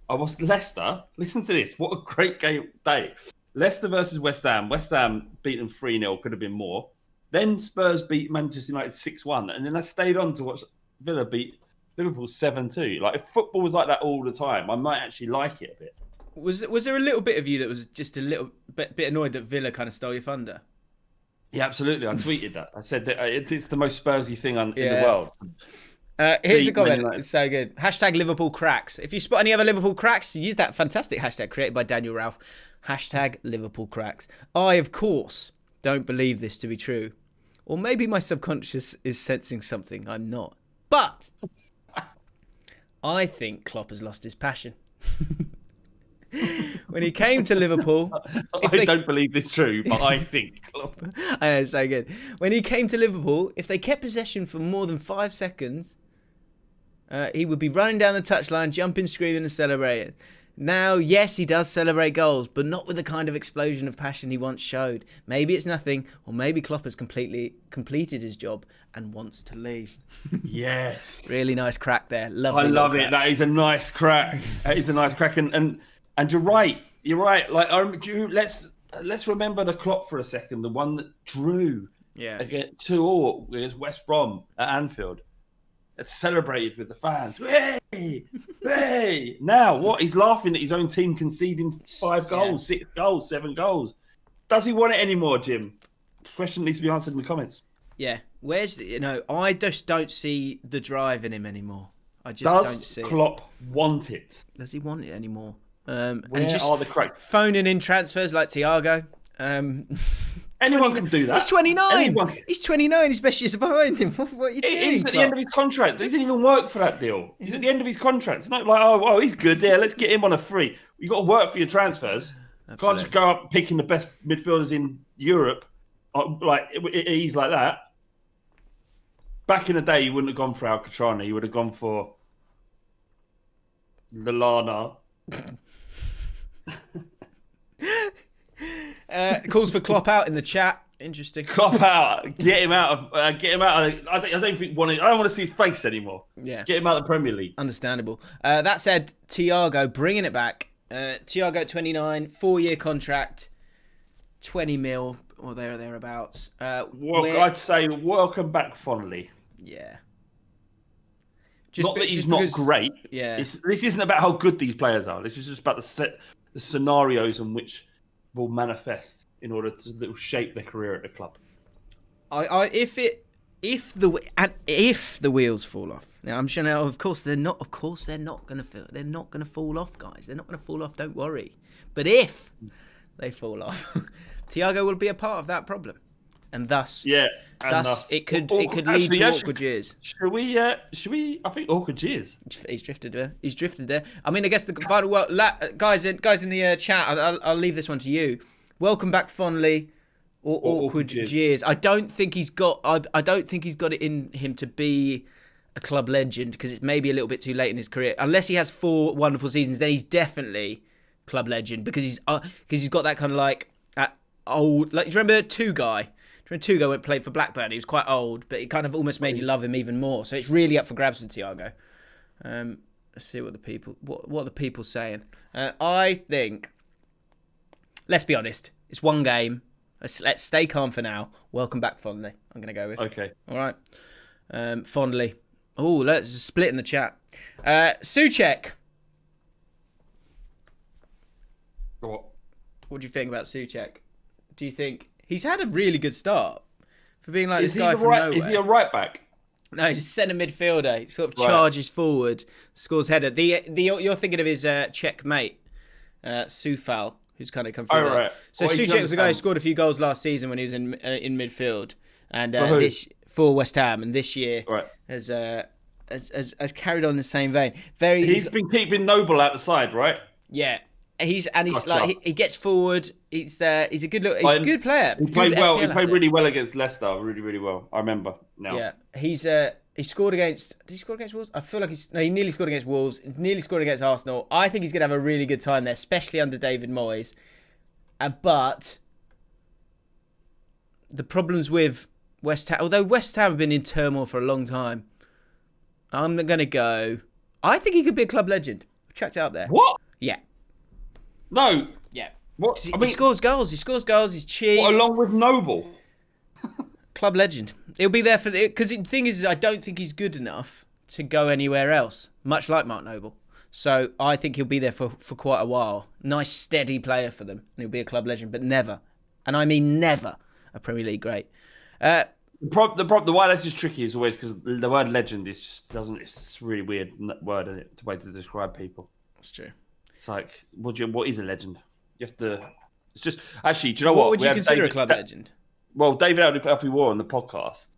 I watched Leicester. Listen to this. What a great day. Leicester versus West Ham. West Ham beat them 3-0. Could have been more. Then Spurs beat Manchester United 6-1. And then I stayed on to watch Villa beat Liverpool 7-2. Like, if football was like that all the time, I might actually like it a bit. Was there a little bit of you that was just a little bit annoyed that Villa kind of stole your thunder? Yeah, absolutely. I tweeted that. I said that it's the most Spursy thing in the world. Here's a comment. It's so good. Hashtag Liverpool cracks. If you spot any other Liverpool cracks, use that fantastic hashtag created by Daniel Ralph. Hashtag Liverpool cracks. I, of course, don't believe this to be true. Or maybe my subconscious is sensing something I'm not. But I think Klopp has lost his passion. When he came to Liverpool... I don't believe this true, but I think Klopp... I know, it's so good. When he came to Liverpool, if they kept possession for more than 5 seconds, he would be running down the touchline, jumping, screaming and celebrating. Now, yes, he does celebrate goals, but not with the kind of explosion of passion he once showed. Maybe it's nothing, or maybe Klopp has completely completed his job and wants to leave. Yes. Really nice crack there. Lovely. I love it. That is a nice crack. That is a nice crack. And you're right. You're right. Like, let's remember the Klopp for a second. The one that drew against 2-2 against West Brom at Anfield. It's celebrated with the fans. Hey! Hey! Now, what? He's laughing at his own team conceding 5 goals, 6 goals, 7 goals. Does he want it anymore, Jim? Question needs to be answered in the comments. Yeah. I just don't see the drive in him anymore. I just don't see it. Does Klopp want it? Does he want it anymore? Where are the cracks? Phoning in transfers like Thiago. Anyone can do that. He's 29. He's 29. His best years are behind him. What are you doing? He's at the end of his contract. He didn't even work for that deal. He's at the end of his contract. It's not like, oh, he's good there. Let's get him on a free. You've got to work for your transfers. You can't just go up picking the best midfielders in Europe. Like, he's like that. Back in the day, you wouldn't have gone for Alcantara. You would have gone for Lallana. Calls for Klopp out in the chat. Interesting. Klopp out. Get him out of. I don't want to see his face anymore. Yeah. Get him out of the Premier League. Understandable. That said, Thiago bringing it back. Thiago 29, 4-year contract, 20 mil or thereabouts. I'd say welcome back fondly. Yeah. Not that he's not great. Yeah. This isn't about how good these players are. This is just about the scenarios in which will manifest in order to shape their career at the club. If the wheels fall off. Now I'm sure. Now, of course they're not. Of course they're not going to fall off, guys. They're not going to fall off. Don't worry. But if they fall off, Thiago will be a part of that problem, and thus, it could lead to awkward years. Should we? I think awkward years. He's drifted there. I mean, I guess the final word, guys in the chat. I'll leave this one to you. Welcome back, fondly. Or awkward years. I don't think he's got it in him to be a club legend, because it's maybe a little bit too late in his career. Unless he has 4 wonderful seasons, then he's definitely club legend, because he's got that kind of like old. Like, do you remember Two Guy? Two Guy went played for Blackburn. He was quite old, but it kind of almost made you love him even more. So it's really up for grabs with Thiago. Let's see what the people saying. I think. Let's be honest. It's one game. Let's stay calm for now. Welcome back, fondly. I'm going to go with. Okay. All right. Fondly. Oh, let's split in the chat. Souček. What do you think about Souček? Do you think he's had a really good start for being like this guy from nowhere? Is he a right back? No, he's a centre midfielder. He sort of charges forward, scores header. You're thinking of his Czech mate, Sufal, who's kind of come through. Right. So Souček was a guy who scored a few goals last season when he was in midfield, and for West Ham, and this year has carried on the same vein. He's been keeping Noble out the side, right? Yeah. He's like he gets forward. He's a good look. He's a good player. He played well. He played really well against Leicester. Really well. I remember now. Yeah, he scored against. Did he score against Wolves? I feel like he nearly scored against Wolves. Nearly scored against Arsenal. I think he's gonna have a really good time there, especially under David Moyes. But the problems with West Ham, although West Ham have been in turmoil for a long time, I'm gonna go. I think he could be a club legend. I've checked it out there. What? Yeah. No. Yeah. What? He scores goals. He's cheap. Along with Noble. Club legend. He'll be there for because the thing is, I don't think he's good enough to go anywhere else. Much like Mark Noble. So I think he'll be there for quite a while. Nice steady player for them. And he'll be a club legend, but never, and I mean never, a Premier League great. The why that's just tricky is always because the word legend is just doesn't. It's a really weird word, isn't it? It's a way to describe people. That's true. It's like, what is a legend? You have to. It's just actually. Do you know what would you consider a club legend? Well, David Alfie War on the podcast,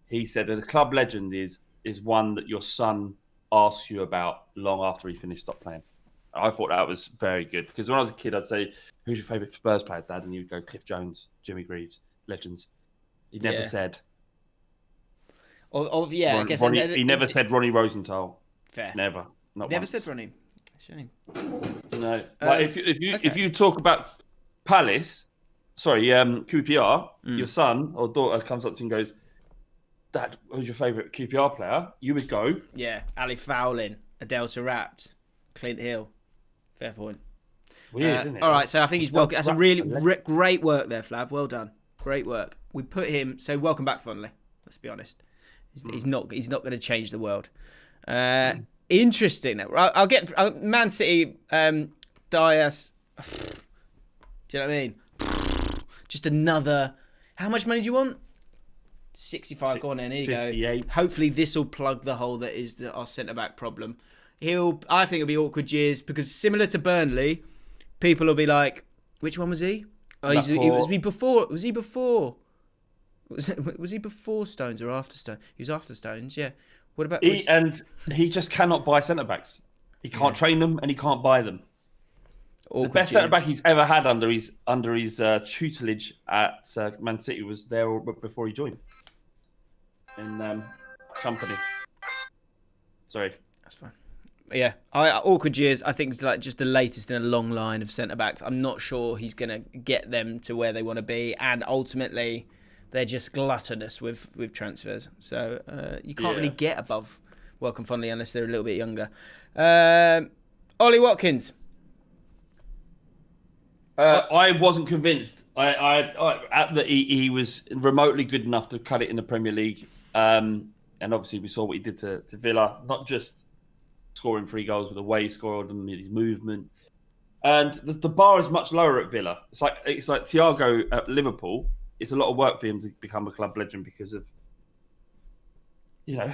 he said that a club legend is one that your son asks you about long after he stopped playing. I thought that was very good because when I was a kid, I'd say, "Who's your favourite Spurs player, Dad?" And you'd go, "Cliff Jones, Jimmy Greaves, legends." He never said. I guess he never said Ronnie Rosenthal. Fair. Never. Never said Ronnie. Shame. No. If you talk about Palace, QPR, your son or daughter comes up to you and goes, "Dad, who's your favourite QPR player?" You would go, Ali Fowlin, Adel Sarapt, Clint Hill. Fair point. Weird, isn't it? All right, so I think he's welcome. That's a really great work there, Flav. Well done. Great work. We put him. So welcome back, fondly. Let's be honest. He's not going to change the world. Interesting. I'll get Man City. Dias. Do you know what I mean? Just another. How much money do you want? 65. Go on then. Here you 58. go. Hopefully this will plug the hole that is our centre back problem. I think it'll be awkward years because similar to Burnley, people will be like, "Which one was he? Oh, was he before? Was he before? Was he before Stones or after Stones? He was after Stones. Yeah. What about he just cannot buy centre backs. He can't train them and he can't buy them. The best centre back he's ever had under his tutelage at Man City was there before he joined in company. Sorry, that's fine. Yeah, awkward years. I think it's like just the latest in a long line of centre backs. I'm not sure he's going to get them to where they want to be, and ultimately, they're just gluttonous with transfers. So you can't really get above Welcome Fondly unless they're a little bit younger. Ollie Watkins. I wasn't convinced. That he was remotely good enough to cut it in the Premier League. And obviously we saw what he did to Villa, not just scoring 3 goals, but the way he scored and his movement. And the bar is much lower at Villa. It's like Thiago at Liverpool. It's a lot of work for him to become a club legend because of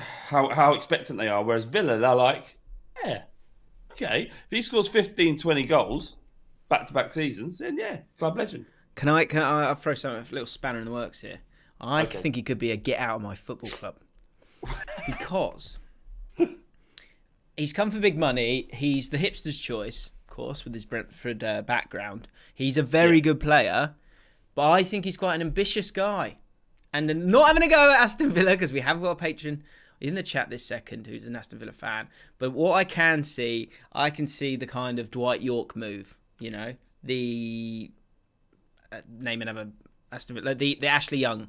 how expectant they are. Whereas Villa, they're like, yeah, okay. If he scores 15, 20 goals back-to-back seasons, then yeah, club legend. Can I throw a little spanner in the works here? I think he could be a get out of my football club because he's come for big money. He's the hipster's choice, of course, with his Brentford background. He's a very good player, but I think he's quite an ambitious guy. And not having a go at Aston Villa because we have got a patron in the chat this second who's an Aston Villa fan. But what I can see the kind of Dwight York move. The name another Aston Villa, the Ashley Young,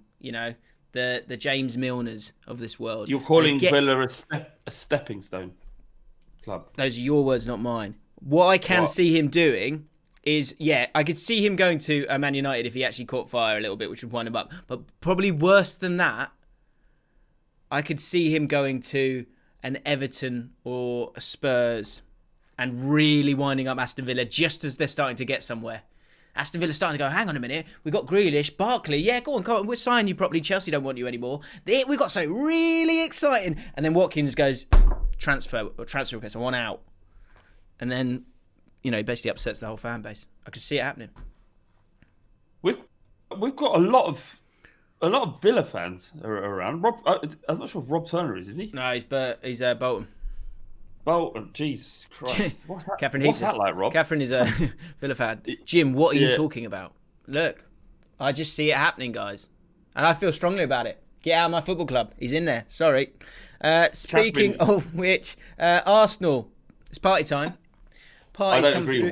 the James Milners of this world. You're calling Villa a stepping stone club. Those are your words, not mine. What I can see him doing is, I could see him going to Man United if he actually caught fire a little bit, which would wind him up. But probably worse than that, I could see him going to an Everton or a Spurs and really winding up Aston Villa just as they're starting to get somewhere. Aston Villa's starting to go, hang on a minute, we've got Grealish, Barkley, yeah, go on, we'll sign you properly, Chelsea don't want you anymore. We've got something really exciting. And then Watkins goes, transfer request, I want out. And then, basically upsets the whole fan base. I can see it happening. We've got a lot of Villa fans around. I'm not sure if Rob Turner is he? No, he's Bolton. Bolton, Jesus Christ. What's that like, Rob? Catherine is a Villa fan. Jim, what are you talking about? Look, I just see it happening, guys. And I feel strongly about it. Get out of my football club. He's in there. Sorry. Speaking of which, Arsenal, it's party time. Party's come through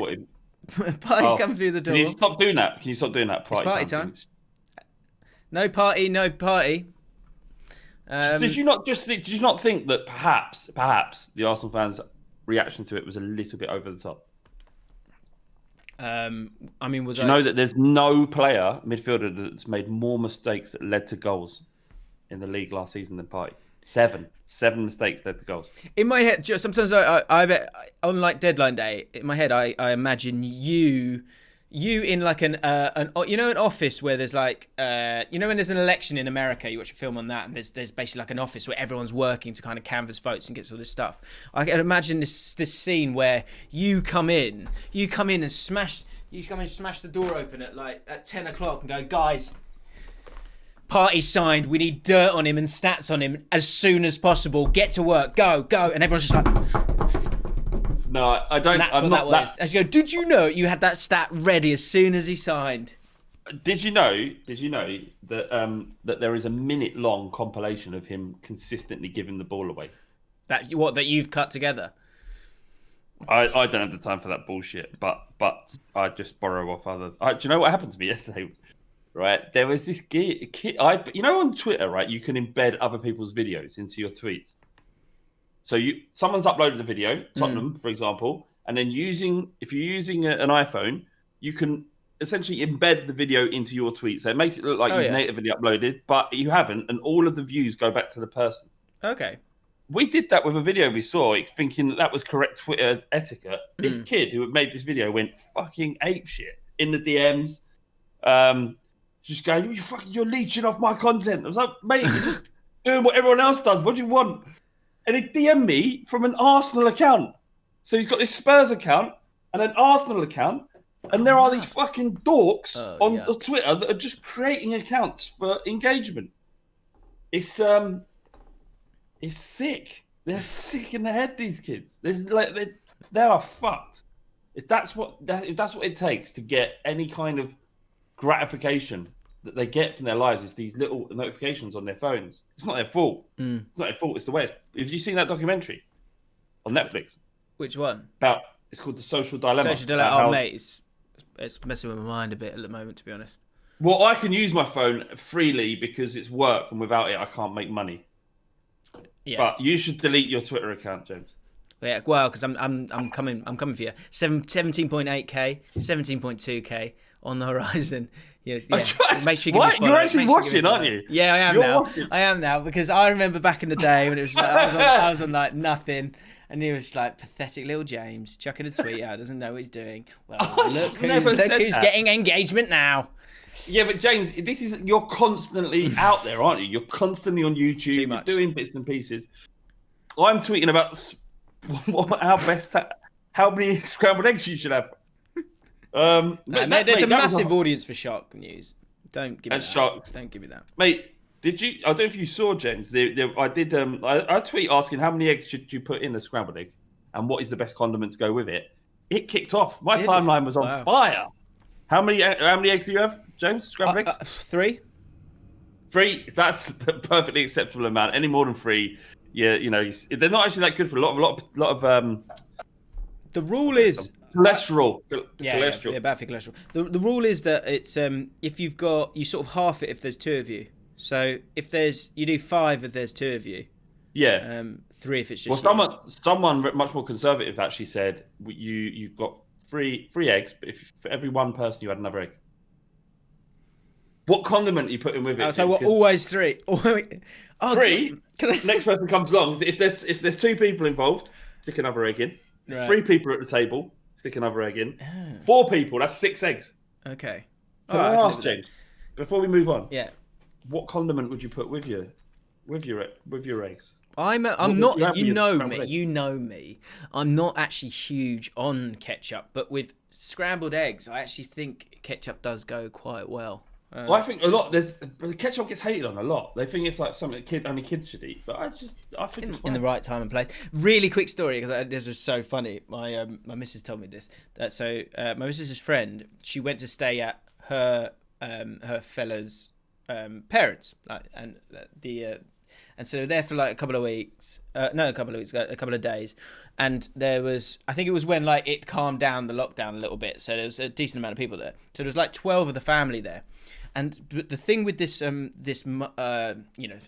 the door. Can you stop doing that? Party time. No party, no party. Did you not think that perhaps the Arsenal fans' reaction to it was a little bit over the top? Do you know that there's no midfielder that's made more mistakes that led to goals in the league last season than Partey? 7 mistakes led to goals. In my head, sometimes I bet on like deadline day, in my head I imagine you in like an office where there's like when there's an election in America, you watch a film on that, and there's basically like an office where everyone's working to kind of canvass votes and gets all this stuff. I can imagine this scene where you come in and smash the door open at 10 o'clock and go, guys, Partey signed, we need dirt on him and stats on him as soon as possible, get to work, go, and everyone's just like, no, I don't. That's what that was. As you go, did you know you had that stat ready as soon as he signed? Did you know that there is a minute-long compilation of him consistently giving the ball away? That you've cut together? I don't have the time for that bullshit, but I just borrow off other. Do you know what happened to me yesterday? Right, there was this kid. On Twitter, right, you can embed other people's videos into your tweets. So someone's uploaded a video, Tottenham, for example, and then if you're using an iPhone, you can essentially embed the video into your tweet. So it makes it look like you've natively uploaded, but you haven't, and all of the views go back to the person. Okay. We did that with a video we saw, thinking that was correct Twitter etiquette. This kid who had made this video went fucking apeshit in the DMs, just going, you're leeching off my content. I was like, mate, you're just doing what everyone else does. What do you want? And he DM'd me from an Arsenal account. So he's got this Spurs account and an Arsenal account. And there are these fucking dorks on Twitter that are just creating accounts for engagement. It's sick. They're sick in the head, these kids. They are fucked. If that's what it takes to get any kind of gratification that they get from their lives, is these little notifications on their phones. It's not their fault. It's not their fault. It's the way. Have you seen that documentary on Netflix? Which one? It's called The Social Dilemma. Social Dilemma. Oh, mate, it's messing with my mind a bit at the moment, to be honest. Well, I can use my phone freely because it's work, and without it, I can't make money. Yeah. But you should delete your Twitter account, James. Yeah, well, because I'm coming for you. 17.8k, 17.2k. on the horizon. Yes, Oh, yeah. Make sure you give me a what? follow. You're actually Make sure you give watching, me a follow. aren't you? Yeah, I am You're now. watching. I am now because I remember back in the day when it was like, I was on like nothing, and he was like pathetic little James chucking a tweet out, doesn't know what he's doing. Well, look never who's said that. getting engagement now. Yeah, but James, you're constantly out there, aren't you? You're constantly on YouTube. Too You're much. doing bits and pieces. I'm tweeting about how many scrambled eggs you should have. There's a massive audience for shark news. Don't give me that. Sharks. Don't give me that. Mate, did you? I don't know if you saw, James. I did. I tweet asking how many eggs should you put in a scrambled egg, and what is the best condiment to go with it. It kicked off. My timeline was on fire. How many eggs do you have, James? Scrambled eggs? 3. 3. That's a perfectly acceptable amount. Any more than 3, they're not actually that good for a lot of. The rule is cholesterol. Yeah, bad for cholesterol. The rule is that it's if you sort of half it if there's 2 of you. So if you do 5 if there's 2 of you. Yeah. 3 if it's just. Well, someone much more conservative actually said you've got 3 eggs, but if for every one person you had another egg. What condiment are you putting with it? So what? Always 3. 3. Next person comes along. If there's 2 people involved, stick another egg in. Right. 3 people at the table, stick another egg in. 4 people, that's 6 eggs. Okay. Can I ask, James, before we move on? Yeah. What condiment would you put with your eggs? I'm not. You know me. I'm not actually huge on ketchup, but with scrambled eggs, I actually think ketchup does go quite well. Well, I think a lot. Ketchup gets hated on a lot. They think it's like something only kids should eat, but I think it's fine. In the right time and place. Really quick story because this was so funny. My missus told me this. My missus's friend, she went to stay at her fella's parents, and so they're there for like a couple of days, and I think it was when like it calmed down the lockdown a little bit, so there was a decent amount of people there. So there was like 12 of the family there. But the thing with this I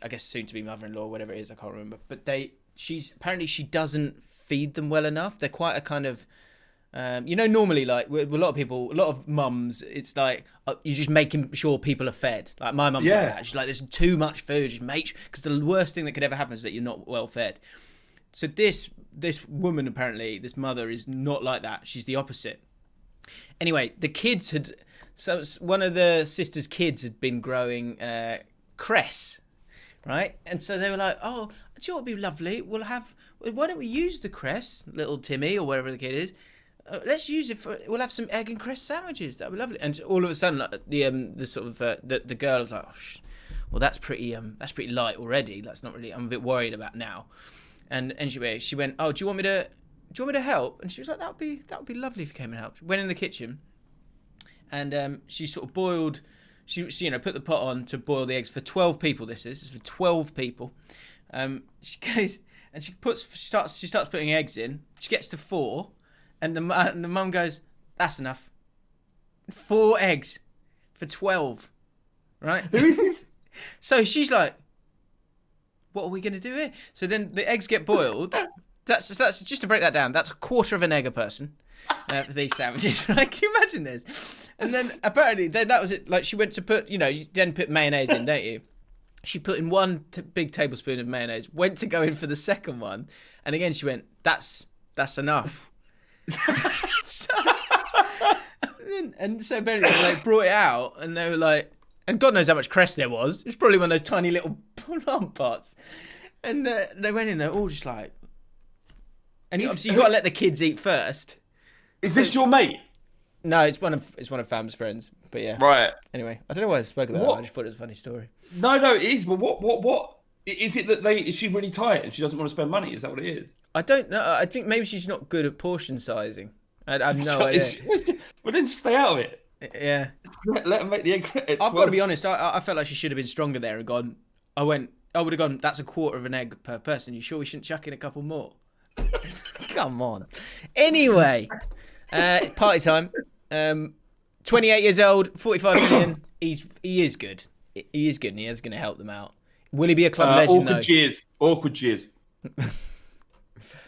guess soon to be mother-in-law, whatever it is, I can't remember. But she doesn't feed them well enough. They're quite a kind of, normally like with a lot of mums, it's like you're just making sure people are fed. Like my mum's like that. She's like, there's too much food. Just make sure, because the worst thing that could ever happen is that you're not well fed. So this woman, apparently, this mother is not like that. She's the opposite. Anyway, the kids so one of the sister's kids had been growing cress, right? And so they were like, oh, do you know what would be lovely? Why don't we use the cress, little Timmy or whatever the kid is? Let's use it we'll have some egg and cress sandwiches. That'd be lovely. And all of a sudden, like, the girl was like, oh, well, that's pretty light already. That's not really. I'm a bit worried about now. And she went, oh, do you want me to help? And she was like, that would be lovely if you came and helped. Went in the kitchen, and she sort of boiled. She put the pot on to boil the eggs for 12 people. This is for 12 people. She goes and she starts putting eggs in. She gets to 4, and the mum goes, that's enough. 4 eggs for 12, right? Who is this? So she's like, what are we going to do here? So then the eggs get boiled. That's just to break that down. That's a quarter of an egg a person for these sandwiches. Right? Can you imagine this? And then apparently, that was it. Like she went to put, you then put mayonnaise in, don't you? She put in 1 big tablespoon of mayonnaise. Went to go in for the second one, and again she went, that's enough. So apparently they brought it out, and they were like, and God knows how much cress there was. It was probably one of those tiny little plant pots. And they went in there all just like... And obviously you've got to let the kids eat first. Is this your mate? No, it's one of Fam's friends. But yeah. Right. Anyway, I don't know why I spoke about that. I just thought it was a funny story. No, it is. But what? Is it that is she really tight and she doesn't want to spend money? Is that what it is? I don't know. I think maybe she's not good at portion sizing. I have no idea. Well, then just stay out of it. Yeah. Let them make the egg. I've got to be honest. I felt like she should have been stronger there and gone. I would have gone, that's a quarter of an egg per person. You sure we shouldn't chuck in a couple more? Come on. Anyway, it's party time. 28 years old, 45 million. He is good. He is good, and he is going to help them out. Will he be a club legend, though? Awkward cheers.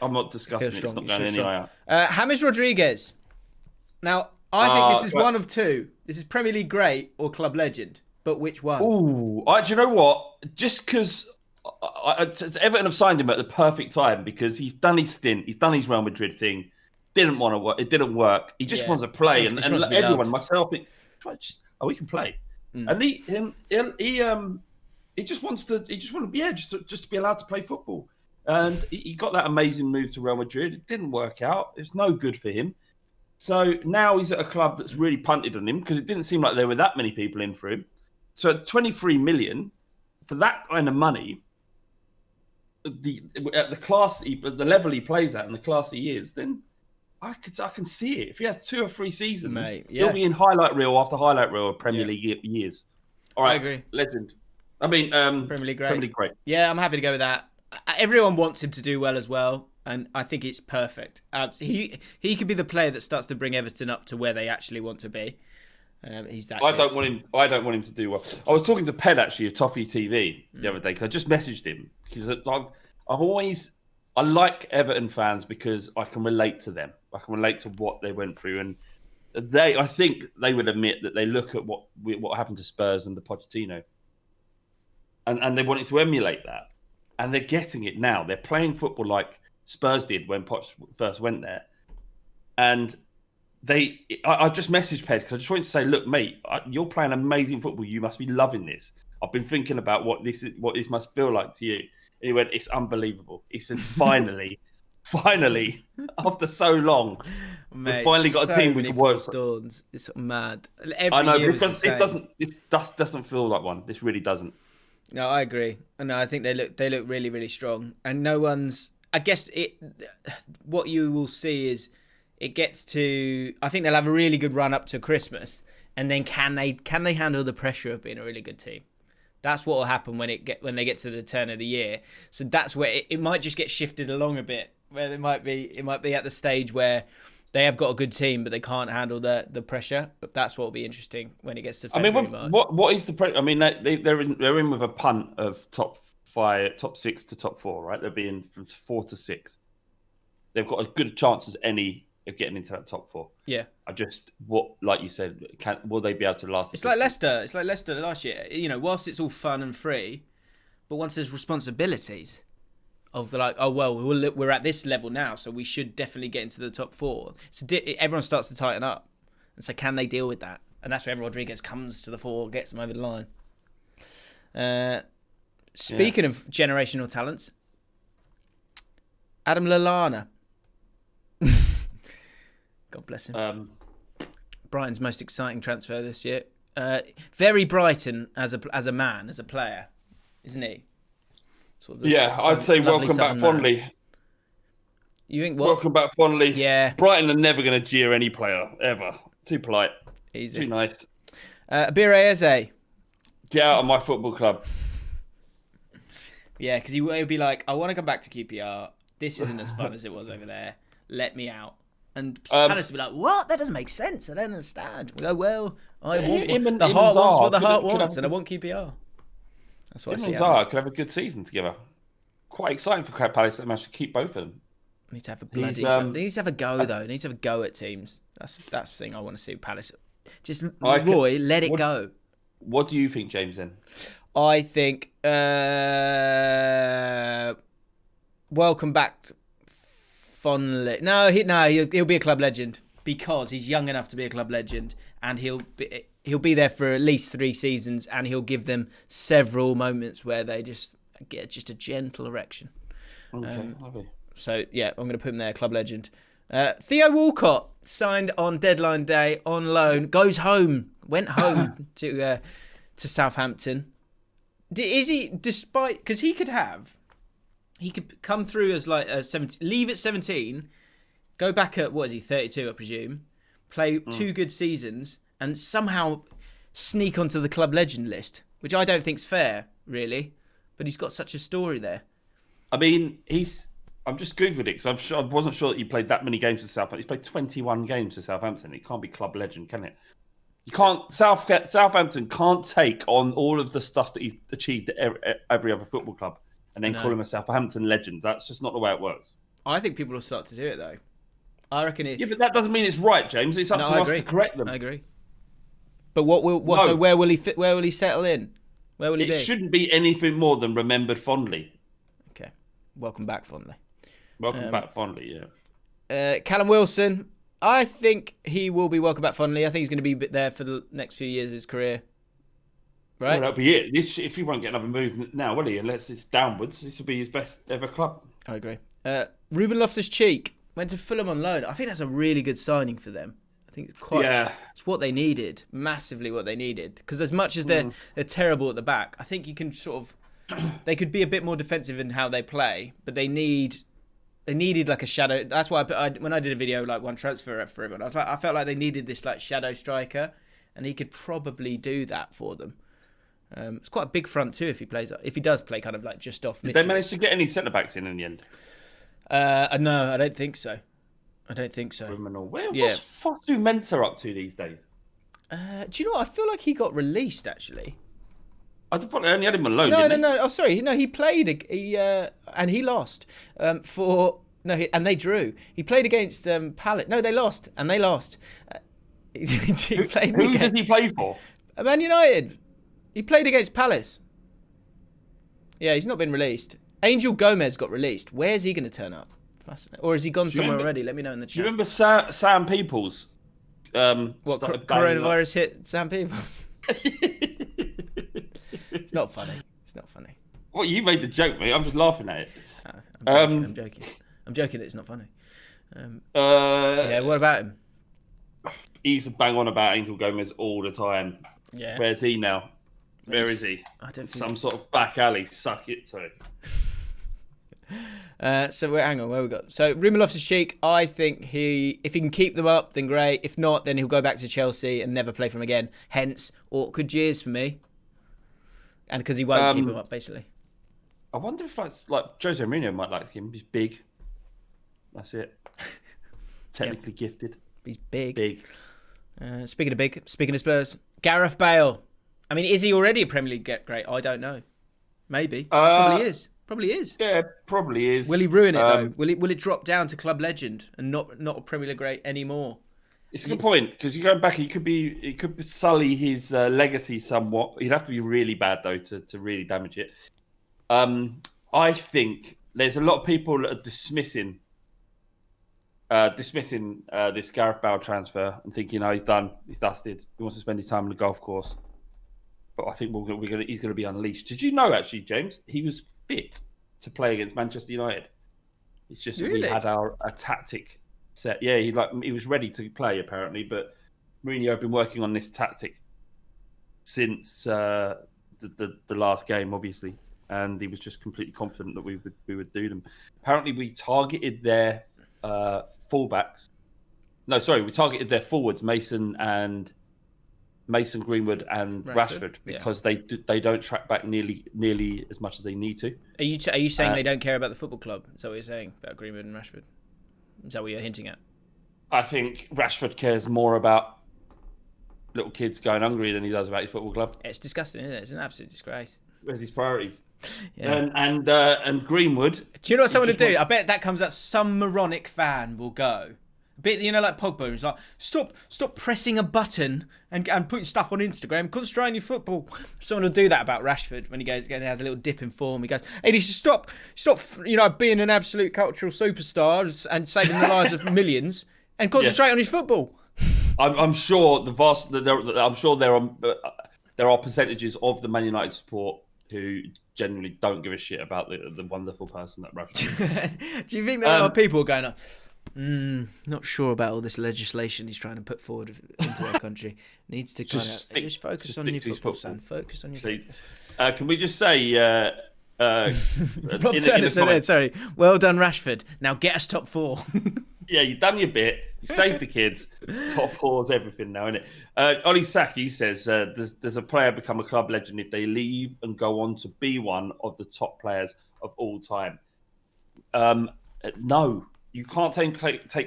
I'm not discussing it. It's not going anywhere. James Rodriguez. Now, I think this is one of two. This is Premier League great or club legend. But which one? Ooh, do you know what? Just because Everton have signed him at the perfect time because he's done his stint, he's done his Real Madrid thing. Didn't want to work. It didn't work. He just wants to play, and everyone, loved. Myself, we can play. And he just wants to. He just want to, just to be allowed to play football. And he got that amazing move to Real Madrid. It didn't work out. It's no good for him. So now he's at a club that's really punted on him because it didn't seem like there were that many people in for him. So at 23 million for that kind of money, at the level he plays at and the class he is, then I can see it. If he has 2 or 3 seasons, he'll be in highlight reel after highlight reel of Premier League years. All right, I agree. Legend. I mean, Premier League great. Yeah, I'm happy to go with that. Everyone wants him to do well as well, and I think it's perfect. He could be the player that starts to bring Everton up to where they actually want to be. He's that. I don't want him to do well. I was talking to Ped actually of Toffee TV the other day because I just messaged him because I like Everton fans because I can relate to them. I can relate to what they went through, and I think they would admit that they look at what happened to Spurs and the Pochettino, and they wanted to emulate that. And they're getting it now. They're playing football like Spurs did when Poch first went there. And I just messaged Ped because I just wanted to say, look, mate, you're playing amazing football. You must be loving this. I've been thinking about what this must feel like to you. And he went, it's unbelievable. He said, finally, after so long, mate, we've finally got a team we can work for. It's mad. I know, because this doesn't feel like one. This really doesn't. No, I agree. No, I think they look really, really strong. And no one's. I guess what you will see is it gets to. I think they'll have a really good run up to Christmas, and then can they handle the pressure of being a really good team? That's what will happen when they get to the turn of the year. So that's where it might just get shifted along a bit. Where it might be at the stage where they have got a good team, but they can't handle the pressure. But that's what will be interesting when it gets to February, March. What is the pressure? I mean, they're in with a punt of top 6 to top 4, right? They're being from 4 to 6. They've got as good a chance as any of getting into that top 4. Yeah. Like you said, will they be able to last? It's like Leicester. It's like Leicester last year. You know, whilst it's all fun and free, but once there's responsibilities. Of like, oh well, we're at this level now, so we should definitely get into the top 4. So everyone starts to tighten up, and so can they deal with that? And that's where Rodriguez comes to the fore, gets them over the line. Speaking of generational talents, Adam Lallana, God bless him. Brighton's most exciting transfer this year. Very Brighton as a man, as a player, isn't he? Sort of I'd say welcome back fondly. You think what? Welcome back fondly. Yeah. Brighton are never going to jeer any player, ever. Too polite. Easy. Too nice. Abir Eze. Get out of my football club. Yeah, because he would be like, I want to come back to QPR. This isn't as fun as it was over there. Let me out. And Palace would be like, what? That doesn't make sense. I don't understand. We go, well, I want the heart wants what the heart wants, and I want QPR. That's what I see. Could have a good season together. Quite exciting for Crab Palace that managed to keep both of them. Need to have a bloody. They need to have a go though. They need to have a go at teams. That's the thing I want to see with Palace. Just let it go. What do you think, James? Then I think welcome back fondly. No, he'll be a club legend because he's young enough to be a club legend, and he'll be there for at least 3 seasons, and he'll give them several moments where they just get just a gentle erection. Okay, so yeah, I'm going to put him there, club legend. Theo Walcott signed on deadline day on loan, went home to Southampton. Is he, despite, because he could come through as like a 17, leave at 17, go back at, what is he, 32, I presume, play 2 good seasons, and somehow sneak onto the club legend list, which I don't think's fair, really. But he's got such a story there. I mean, I'm just Googled it because I wasn't sure that he played that many games for Southampton. He's played 21 games for Southampton. It can't be club legend, can it? You can't. Southampton can't take on all of the stuff that he's achieved at every other football club and then call him a Southampton legend. That's just not the way it works. I think people will start to do it though. I reckon it. Yeah, but that doesn't mean it's right, James. It's up to us to correct them. I agree. But so where will he fit? Where will he settle in? Where will he be? It shouldn't be anything more than remembered fondly. Okay. Welcome back fondly. Welcome back fondly, yeah. Callum Wilson, I think he will be welcome back fondly. I think he's going to be there for the next few years of his career. Right? Well, that'll be it. If he won't get another move now, will he? Unless it's downwards, this will be his best ever club. I agree. Ruben Loftus-Cheek went to Fulham on loan. I think that's a really good signing for them. I think it's what they needed, massively what they needed. Because as much as they're terrible at the back, I think you can sort of they could be a bit more defensive in how they play, but they needed like a shadow. That's why when I did a video like one transfer for everyone, I felt like they needed this like shadow striker, and he could probably do that for them. It's quite a big front too if he does play kind of like just off. Did they manage to get any centre backs in the end? No, I don't think so. Criminal. What's Fosu Mensah up to these days? Do you know what? I feel like he got released actually. I thought they only had him on loan. No. Oh, sorry. No, he played. And he lost. And they drew. He played against Palace. No, they lost, and they lost. Who does he play for? Man United. He played against Palace. Yeah, he's not been released. Angel Gomez got released. Where's he going to turn up? Fascinating. Or has he gone somewhere already? Let me know in the chat. Do you remember Sam Peoples? Coronavirus hit Sam Peoples? It's not funny. Well, you made the joke, mate. I'm just laughing at it. I'm joking. I'm joking that it's not funny. What about him? He used to bang on about Angel Gomez all the time. Yeah. Where's he now? Where is he? I don't think some sort of back alley. Suck it to him. Hang on, where we got? So Ruben Loftus-Cheek, I think if he can keep them up, then great. If not, then he'll go back to Chelsea and never play for him again. Hence, awkward years for me. And because he won't keep him up, basically. I wonder if like Jose Mourinho might like him. He's big. That's it. Technically gifted. He's big. Big. Speaking of Spurs, Gareth Bale. I mean, is he already a Premier League great? I don't know. Maybe. Probably is. Yeah, probably is. Will he ruin it though? Will it drop down to club legend and not a Premier League great anymore? It's a good point because you're going back. It could sully his legacy somewhat. He'd have to be really bad though to really damage it. I think there's a lot of people that are dismissing this Gareth Bale transfer and thinking, he's done, he's dusted. He wants to spend his time on the golf course. But I think he's going to be unleashed. Did you know, actually, James, he was fit to play against Manchester United? It's just we had a tactic set. Yeah, he was ready to play apparently, but Mourinho had been working on this tactic since the last game, obviously, and he was just completely confident that we would do them. Apparently, we targeted their fullbacks. No, sorry, we targeted their forwards, Mason Greenwood and Rashford because they don't track back nearly as much as they need to. Are you saying they don't care about the football club? Is that what you're saying about Greenwood and Rashford? Is that what you're hinting at? I think Rashford cares more about little kids going hungry than he does about his football club. It's disgusting, isn't it? It's an absolute disgrace. Where's his priorities? Yeah. And Greenwood. Do you know what someone would do? I bet that comes out. Some moronic fan will go. A bit, like Pogba, who's like, stop pressing a button and putting stuff on Instagram. Concentrate on your football. Someone will do that about Rashford when he has a little dip in form. He goes, hey, he should stop, being an absolute cultural superstar and saving the lives of millions and concentrate on his football. I'm sure there are percentages of the Man United support who generally don't give a shit about the wonderful person that Rashford is. Do you think there are people going up? Not sure about all this legislation he's trying to put forward into our country. Needs to just focus on your football, son. Focus on your football. Can we just say, Rob Turner said there, sorry. Well done, Rashford. Now get us top 4. Yeah, you've done your bit. You saved the kids. Top 4's everything now, isn't it? Ollie Saki says, does a player become a club legend if they leave and go on to be one of the top players of all time? No. You can't take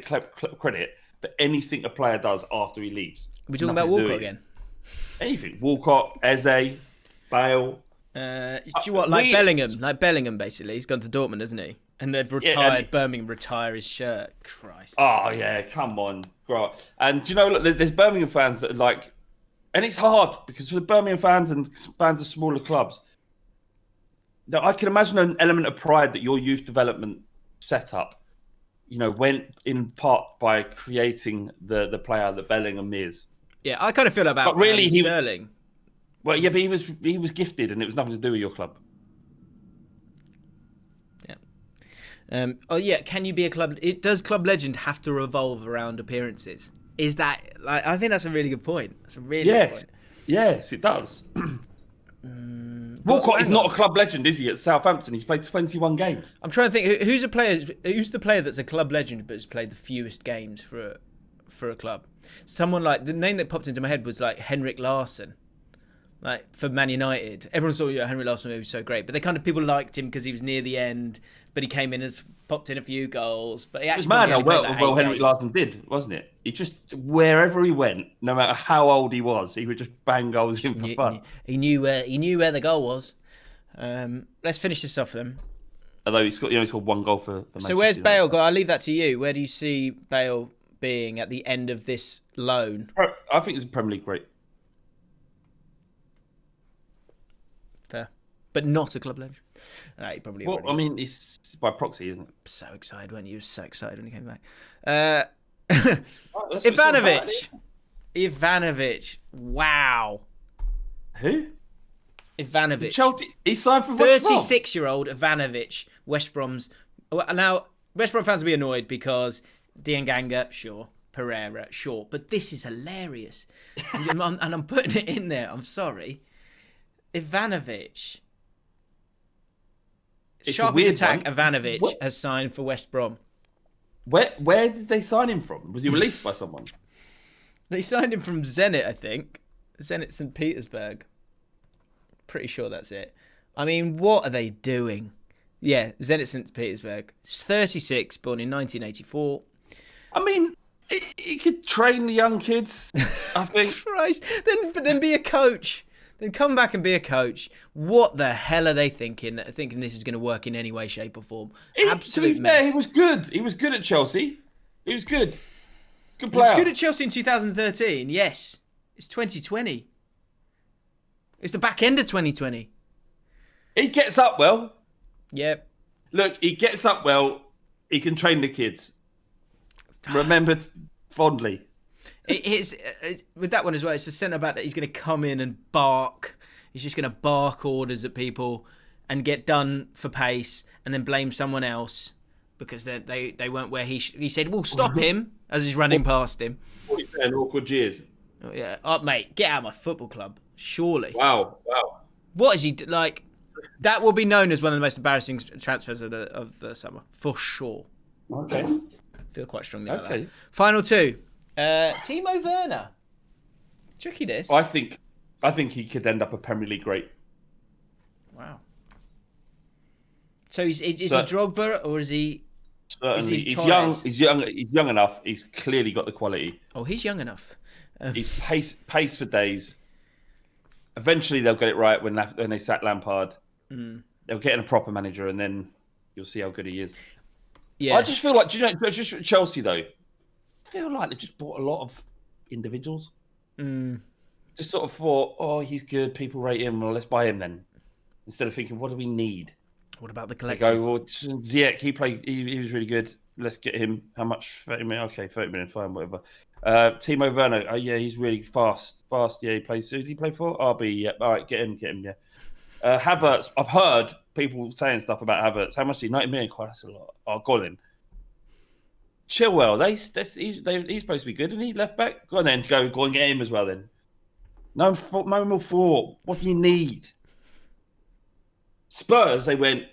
credit for anything a player does after he leaves. We're talking about Walcott again? Anything. Walcott, Eze, Bale. Do you what? Like Bellingham. Like Bellingham, basically. He's gone to Dortmund, hasn't he? And they've retired. Birmingham retire his shirt. Christ. Oh yeah, come on, bro. And do you know, look, there's Birmingham fans that are like, and it's hard because for the Birmingham fans and fans of smaller clubs, I can imagine an element of pride that your youth development setup, went in part by creating the player that Bellingham is. Yeah, I kind of feel about really Sterling. Well, yeah, but he was gifted, and it was nothing to do with your club. Yeah. Can you be a club? Does club legend have to revolve around appearances? Is that I think that's a really good point. That's a really good point. Yes, it does. Walcott is not a club legend, is he? At Southampton, he's played 21 games. I'm trying to think who's the player that's a club legend but has played the fewest games for a club. Someone like the name that popped into my head was like Henrik Larsson. Like for Man United, everyone saw Henrik Larsson was so great, but they kind of people liked him because he was near the end. But he came in and popped in a few goals. But he actually it was mad how well Henrik Larsson did, wasn't it? He just wherever he went, no matter how old he was, he would just bang goals in for fun. He knew where the goal was. Let's finish this off then. Although he only scored one goal for Manchester. So where's Bale? I'll leave that to you. Where do you see Bale being at the end of this loan? I think it's a Premier League great. Fair. But not a club legend. He probably. Well, I mean, it's by proxy, isn't it? So excited when he was so excited when he came back. Ivanovic. Wow. Who? Ivanovic. Chelsea. He signed for West Brom. 36-year-old Ivanovic. West Brom's. Now, West Brom fans will be annoyed because Dianganga, sure. Pereira, sure. But this is hilarious. and I'm putting it in there. I'm sorry. Ivanovic. Sharpest attack, Ivanovic has signed for West Brom. Where did they sign him from? Was he released by someone? They signed him from Zenit, I think. Zenit St. Petersburg. Pretty sure that's it. I mean, what are they doing? Yeah, Zenit St. Petersburg. He's 36, born in 1984. I mean, he could train the young kids, I think. Christ. Then be a coach. Then come back and be a coach. What the hell are they thinking? Thinking this is going to work in any way, shape, or form? Absolute mess. Fair, he was good. He was good at Chelsea. He was good. Good player. He was good at Chelsea in 2013. Yes, it's 2020. It's the back end of 2020. He gets up well. Yep. Look, he gets up well. He can train the kids. Remembered fondly. It's with that one as well. It's the centre back that he's going to come in and bark. He's just going to bark orders at people and get done for pace, and then blame someone else because they weren't where he said. Well, stop him as he's running past him. And awkward jeers. Oh, yeah, mate, get out of my football club. Surely. Wow. What is he like? That will be known as one of the most embarrassing transfers of the summer for sure. Okay. I feel quite strongly about that. Final two. Timo Werner. Tricky this. I think he could end up a Premier League great. Wow. So is he Drogba or is he? Certainly, he's young. He's young enough. He's clearly got the quality. Oh, he's young enough. He's pace for days. Eventually, they'll get it right when they sack Lampard. They'll get in a proper manager, and then you'll see how good he is. Yeah. I just feel like, just Chelsea though. I feel like they just bought a lot of individuals. Just sort of thought, oh, he's good. People rate him. Well, let's buy him then. Instead of thinking, what do we need? What about the collective? They go, well, Ziyech, he was really good. Let's get him. How much? 30 million. Okay, 30 million, fine, whatever. Timo Werner. Oh, yeah, he's really fast. Yeah, he plays. Who does he play for? RB. Yeah. All right, get him. Yeah. Havertz. I've heard people saying stuff about Havertz. How much is he? 90 million. Quite, that's a lot. Oh, Colin. Chilwell. He's supposed to be good, isn't he? Left back. Go on then. Go and get him as well then. No more for. What do you need? Spurs. They went.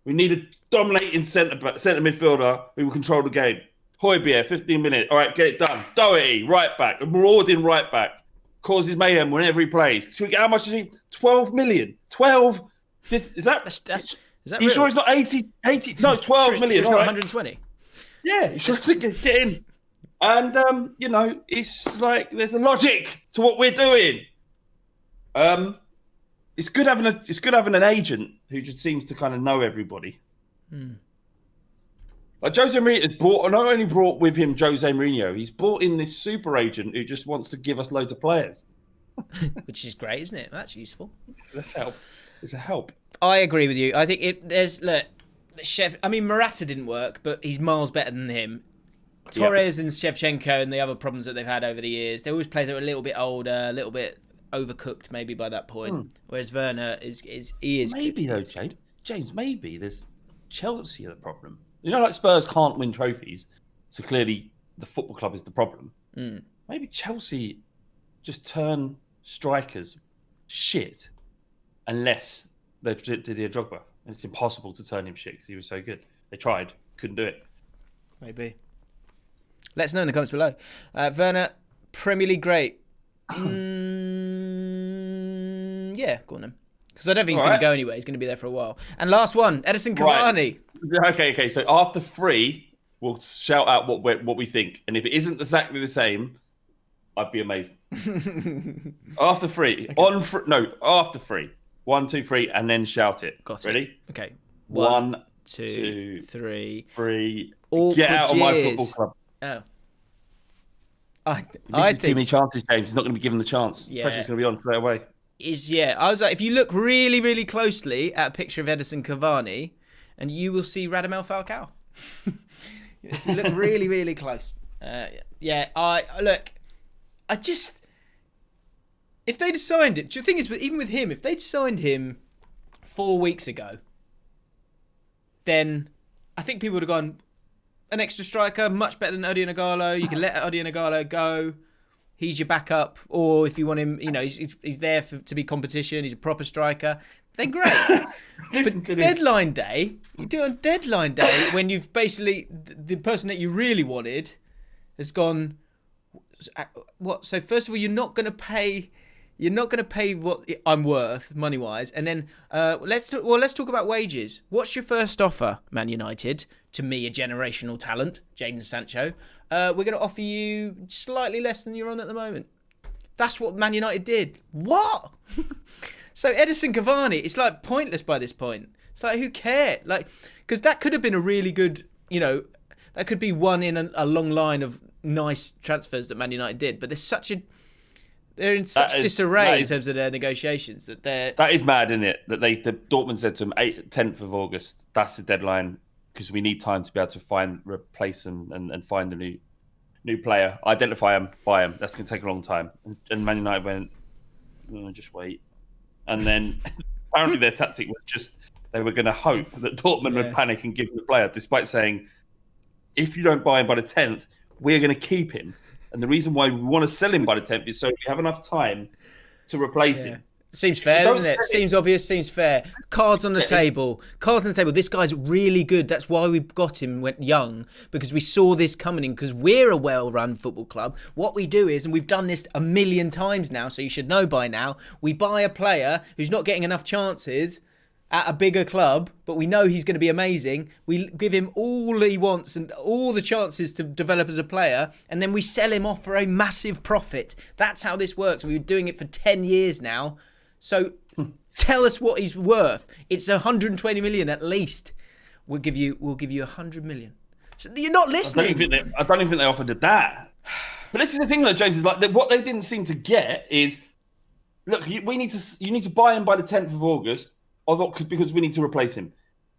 We need a dominating centre midfielder who will control the game. Højbjerg, 15 minutes. All right, get it done. Doherty, right back. A marauding right back. Causes mayhem whenever he plays. How much is he? 12 million. 12? Is that you real? Sure it's not 80? No, 12 million. Sure it's not 120? Yeah, you should get in. And, it's like there's a logic to what we're doing. It's good having an agent who just seems to kind of know everybody. Jose Mourinho has not only brought with him Jose Mourinho, he's brought in this super agent who just wants to give us loads of players. Which is great, isn't it? That's useful. Let's help. It's a help. I agree with you. I think Morata didn't work, but he's miles better than him. Torres and Shevchenko and the other problems that they've had over the years, they always players that were a little bit older, a little bit overcooked maybe by that point. Whereas Werner is maybe though, James, maybe there's Chelsea are the problem. You know, like Spurs can't win trophies, so clearly the football club is the problem. Maybe Chelsea just turn strikers shit unless they're Didier Drogba. And it's impossible to turn him shit because he was so good. They tried, couldn't do it. Maybe. Let us know in the comments below. Werner, Premier League great. Yeah, go on then. Because I don't think he's going to go anyway. He's going to be there for a while. And last one, Edison Cavani. Right. Okay. So after 3, we'll shout out what we think. And if it isn't exactly the same, I'd be amazed. After 3. Okay. After 3. 1, 2, 3, and then shout it. Got it. Ready? Okay. 1, 2, 3. 3. Get out of my football club. Oh. I think too many chances, James. He's not going to be given the chance. Yeah. Pressure's going to be on straight away. I was like, if you look really, really closely at a picture of Edison Cavani, and you will see Radamel Falcao. If you look really, really close. If they'd signed it, the thing is, even with him, if they'd signed him 4 weeks ago, then I think people would have gone, an extra striker, much better than Odion Ighalo. You can let Odion Ighalo go. He's your backup. Or if you want him, he's there to be competition. He's a proper striker. Then great. But deadline day, you do it on deadline day when you've basically, the person that you really wanted has gone, what? So first of all, you're not going to pay what I'm worth money wise, and then let's talk about wages. What's your first offer, Man United? To me, a generational talent, Jadon Sancho. We're going to offer you slightly less than you're on at the moment. That's what Man United did. What? So Edison Cavani, it's like pointless by this point. It's like, who cares? Like, because that could have been a really good, that could be one in a long line of nice transfers that Man United did. But they're in such disarray in terms of their negotiations that is mad, isn't it? That Dortmund said to them 10th of August. That's the deadline because we need time to be able to replace them and find a new player, identify them, buy them. That's going to take a long time. And Man United went, just wait. And then apparently their tactic was just they were going to hope that Dortmund would panic and give him the player, despite saying, if you don't buy him by the 10th, we're going to keep him. And the reason why we want to sell him by the 10th is so we have enough time to replace him. Seems fair, doesn't it? Seems obvious, seems fair. Cards on the table. This guy's really good. That's why we got him when young, because we saw this coming in, because we're a well-run football club. What we do is, and we've done this a million times now, so you should know by now, we buy a player who's not getting enough chances at a bigger club, but we know he's going to be amazing. We give him all he wants and all the chances to develop as a player, and then we sell him off for a massive profit. That's how this works. We've been doing it for 10 years now. So tell us what he's worth. It's 120 million at least. We'll give you 100 million. So you're not listening. I don't even think they offered it that. But this is the thing though, James, is like what they didn't seem to get is, look, you need to buy him by the 10th of August, because we need to replace him.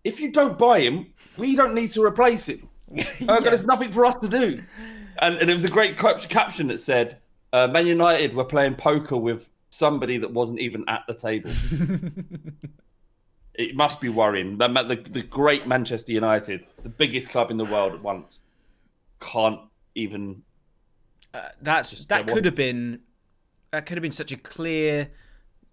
If you don't buy him, we don't need to replace him. There's nothing for us to do. And it was a great caption that said, Man United were playing poker with somebody that wasn't even at the table. It must be worrying. The great Manchester United, the biggest club in the world at once, can't even. That could have been such a clear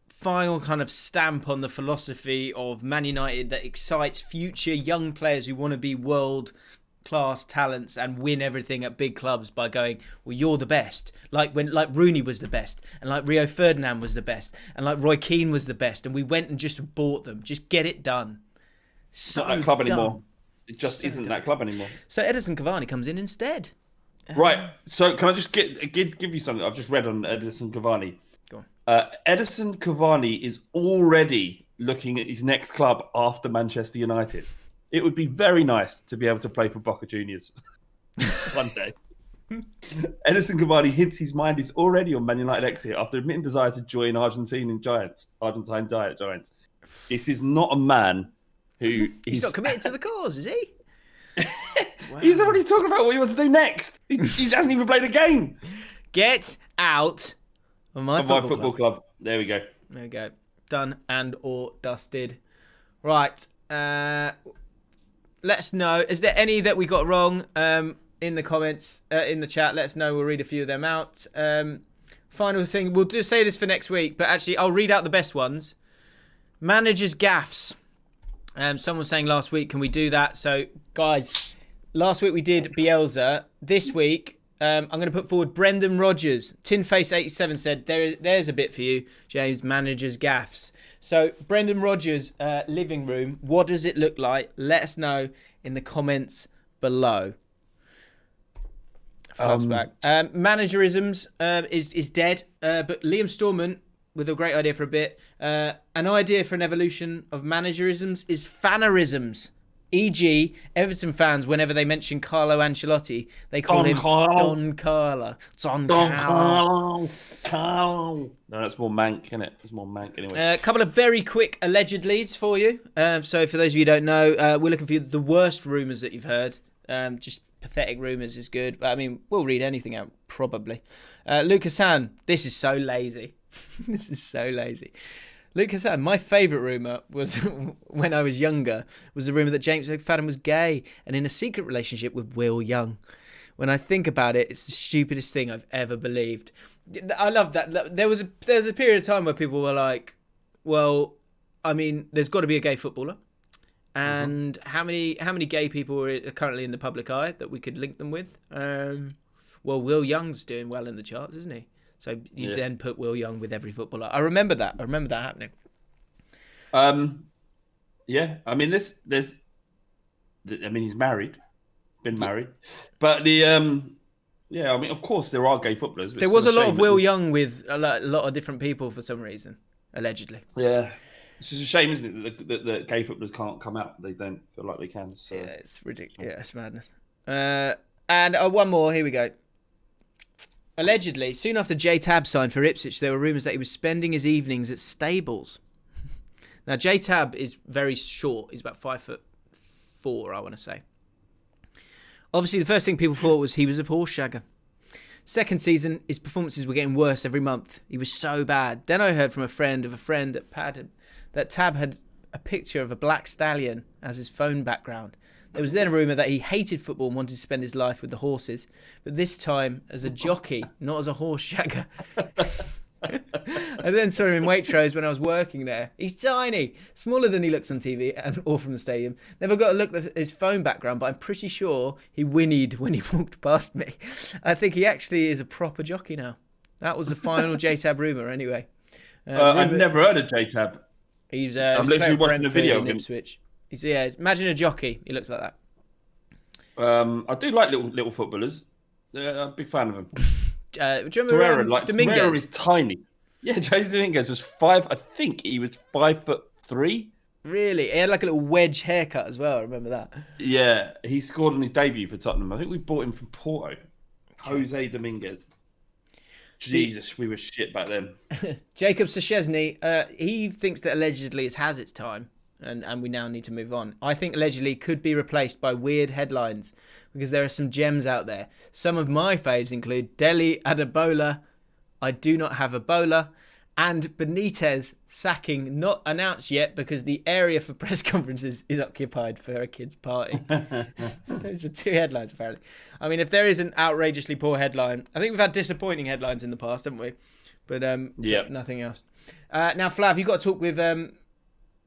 final kind of stamp on the philosophy of Man United that excites future young players who want to be world-class talents and win everything at big clubs by going, well, you're the best. Like Rooney was the best, and like Rio Ferdinand was the best, and like Roy Keane was the best, and we went and just bought them. Just get it done. So not that club anymore. It just isn't that club anymore. So Edison Cavani comes in instead. Right. So can I just give you something I've just read on Edison Cavani? Go on. Edison Cavani is already looking at his next club after Manchester United. It would be very nice to be able to play for Boca Juniors one day. Edison Cavani hints his mind is already on Man United exit after admitting desire to join Argentine Giants. This is not a man who He's not committed to the cause, is he? Wow. He's already talking about what he wants to do next. He hasn't even played a game. Get out of my football club. There we go. There we go. Done and or dusted. Right. Let us know. Is there any that we got wrong in the comments, in the chat? Let us know. We'll read a few of them out. Final thing. We'll just say this for next week, but actually I'll read out the best ones. Managers' gaffs. Someone was saying last week, can we do that? So, guys, last week we did Bielsa. This week, I'm going to put forward Brendan Rodgers. Tinface87 said, there's a bit for you, James, managers' gaffs. So, Brendan Rodgers' living room, what does it look like? Let us know in the comments below. Managerisms is dead, but Liam Storman, with a great idea for a bit. An idea for an evolution of managerisms is fanerisms. E.g., Everton fans, whenever they mention Carlo Ancelotti, they call him Don Carlo. Don Carlo. No, that's more Mank, isn't it? It's more Mank anyway. A couple of very quick alleged leads for you. So for those of you who don't know, we're looking for the worst rumours that you've heard. Just pathetic rumours is good. But I mean, we'll read anything out, probably. Lucas Han, this is so lazy. This is so lazy. Lucas Han, my favourite rumour was when I was younger, was the rumour that James McFadden was gay and in a secret relationship with Will Young. When I think about it, it's the stupidest thing I've ever believed. I love that. There was a period of time where people were like, well, I mean, there's got to be a gay footballer. And how many gay people are currently in the public eye that we could link them with? Well, Will Young's doing well in the charts, isn't he? So you then put Will Young with every footballer. I remember that. Happening. Yeah. I mean, he's married, been married, but yeah. I mean, of course there are gay footballers. There was a lot of Will Young with a lot of different people for some reason, allegedly. Yeah. It's just a shame, isn't it, that gay footballers can't come out. They don't feel like they can. So. Yeah, it's ridiculous. Yeah, it's madness. And one more. Here we go. Allegedly, soon after J-Tab signed for Ipswich, there were rumours that he was spending his evenings at stables. Now, J-Tab is very short. He's about 5'4", I want to say. Obviously, the first thing people thought was he was a horse shagger. Second season, his performances were getting worse every month. He was so bad. Then I heard from a friend that Tab had a picture of a black stallion as his phone background. There was then a rumour that he hated football and wanted to spend his life with the horses, but this time as a jockey, not as a horse shagger. I then saw him in Waitrose when I was working there. He's tiny, smaller than he looks on TV or from the stadium. Never got a look at his phone background, but I'm pretty sure he whinnied when he walked past me. I think he actually is a proper jockey now. That was the final J-Tab rumour anyway. I've never heard of J-Tab. He's I'm literally watching a video of him. Ipswich. Imagine a jockey. He looks like that. I do like little footballers. I'm a big fan of them. Do you remember Dominguez? Torreira is tiny. Yeah, Jose Dominguez was 5. I think he was 5'3". Really? He had like a little wedge haircut as well. I remember that. Yeah, he scored on his debut for Tottenham. I think we bought him from Porto. Jose Dominguez. Jesus, we were shit back then. Jacob Szczesny, he thinks that allegedly it has its time. And we now need to move on. I think allegedly could be replaced by weird headlines because there are some gems out there. Some of my faves include Dele Adebola, I do not have Ebola, and Benitez sacking not announced yet because the area for press conferences is occupied for a kid's party. Those are 2 headlines apparently. I mean, if there is an outrageously poor headline, I think we've had disappointing headlines in the past, haven't we? But nothing else. Now, Flav, you've got to talk with...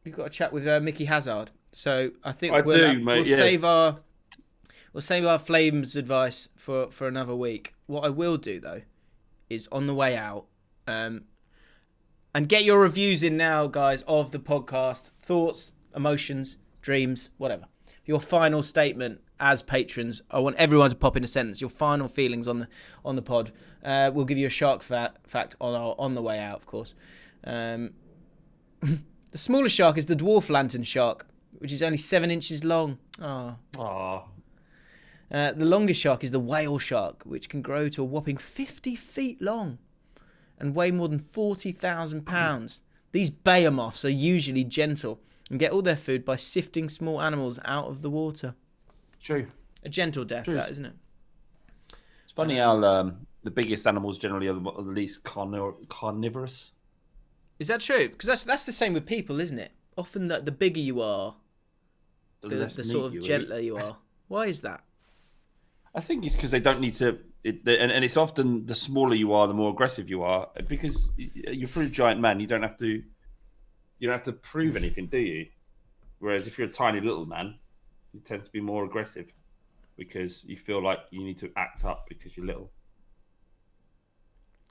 You've got to chat with Mickey Hazard, so I think we'll save our Flames advice for another week. What I will do though is on the way out, and get your reviews in now, guys, of the podcast, thoughts, emotions, dreams, whatever. Your final statement as patrons. I want everyone to pop in a sentence. Your final feelings on the pod. We'll give you a shark fact on the way out, of course. The smallest shark is the dwarf lantern shark, which is only 7 inches long. Oh. Oh. The longest shark is the whale shark, which can grow to a whopping 50 feet long and weigh more than 40,000 pounds. These behemoths are usually gentle and get all their food by sifting small animals out of the water. True. A gentle death, that, isn't it? It's funny how the biggest animals generally are the least carnivorous. Is that true? Because that's the same with people, isn't it? Often the bigger you are, the sort of gentler you are. Why is that? I think it's because they don't need to, and it's often the smaller you are, the more aggressive you are. Because you're a giant man, you don't have to prove anything, do you? Whereas if you're a tiny little man, you tend to be more aggressive because you feel like you need to act up because you're little.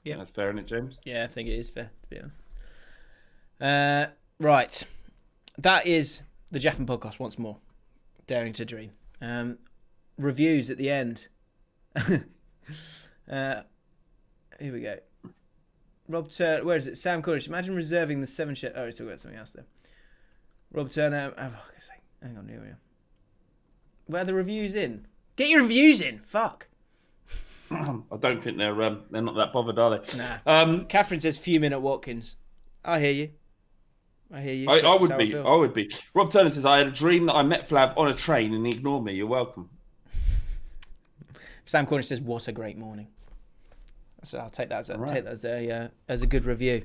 Yeah, that's fair, isn't it, James? Yeah, I think it is fair, to be honest. Right. That is the Jaffn podcast once more. Daring to dream. Reviews at the end. Here we go. Rob Turner, where is it? Sam Cornish. Imagine reserving the 7 share. Oh, he's talking about something else there. Rob Turner. Hang on, here we are. Where are the reviews in? Get your reviews in. Fuck. I don't think they're not that bothered, are they? Nah. Catherine says fuming at Watkins. I hear you. I would be. Rob Turner says, I had a dream that I met Flav on a train and he ignored me. You're welcome. Sam Cornish says, what a great morning. So I'll take that as a good review.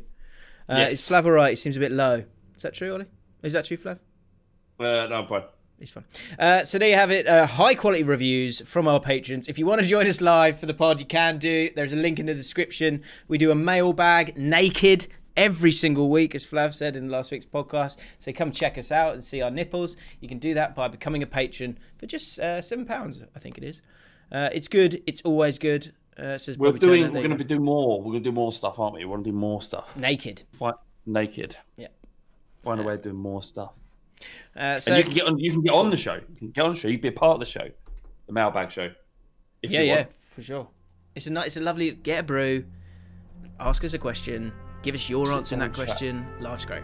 Yes. Is Flav all right? He seems a bit low. Is that true, Ollie? Is that true, Flav? No, I'm fine. He's fine. So there you have it. High quality reviews from our patrons. If you want to join us live for the pod, you can do. There's a link in the description. We do a mailbag naked every single week, as Flav said in last week's podcast. So come check us out and see our nipples. You can do that by becoming a patron for just £7, I think it is. It's good. It's always good. Says we're going to do more. We're going to do more stuff, aren't we? We want to do more stuff. Naked. Naked. Yeah. Find a way of doing more stuff. So and you can get on the show. You can get on the show. You can be a part of the show, the mailbag show. Yeah, for sure. It's a lovely. Get a brew. Ask us a question. Give us your answer in that question. Life's great.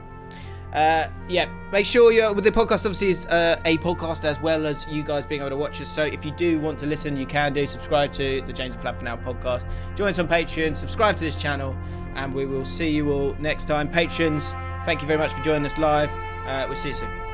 Make sure you're with the podcast. Obviously, is a podcast as well as you guys being able to watch us. So if you do want to listen, you can do. Subscribe to the James and Flav for Now podcast. Join us on Patreon. Subscribe to this channel, and we will see you all next time. Patrons, thank you very much for joining us live. We'll see you soon.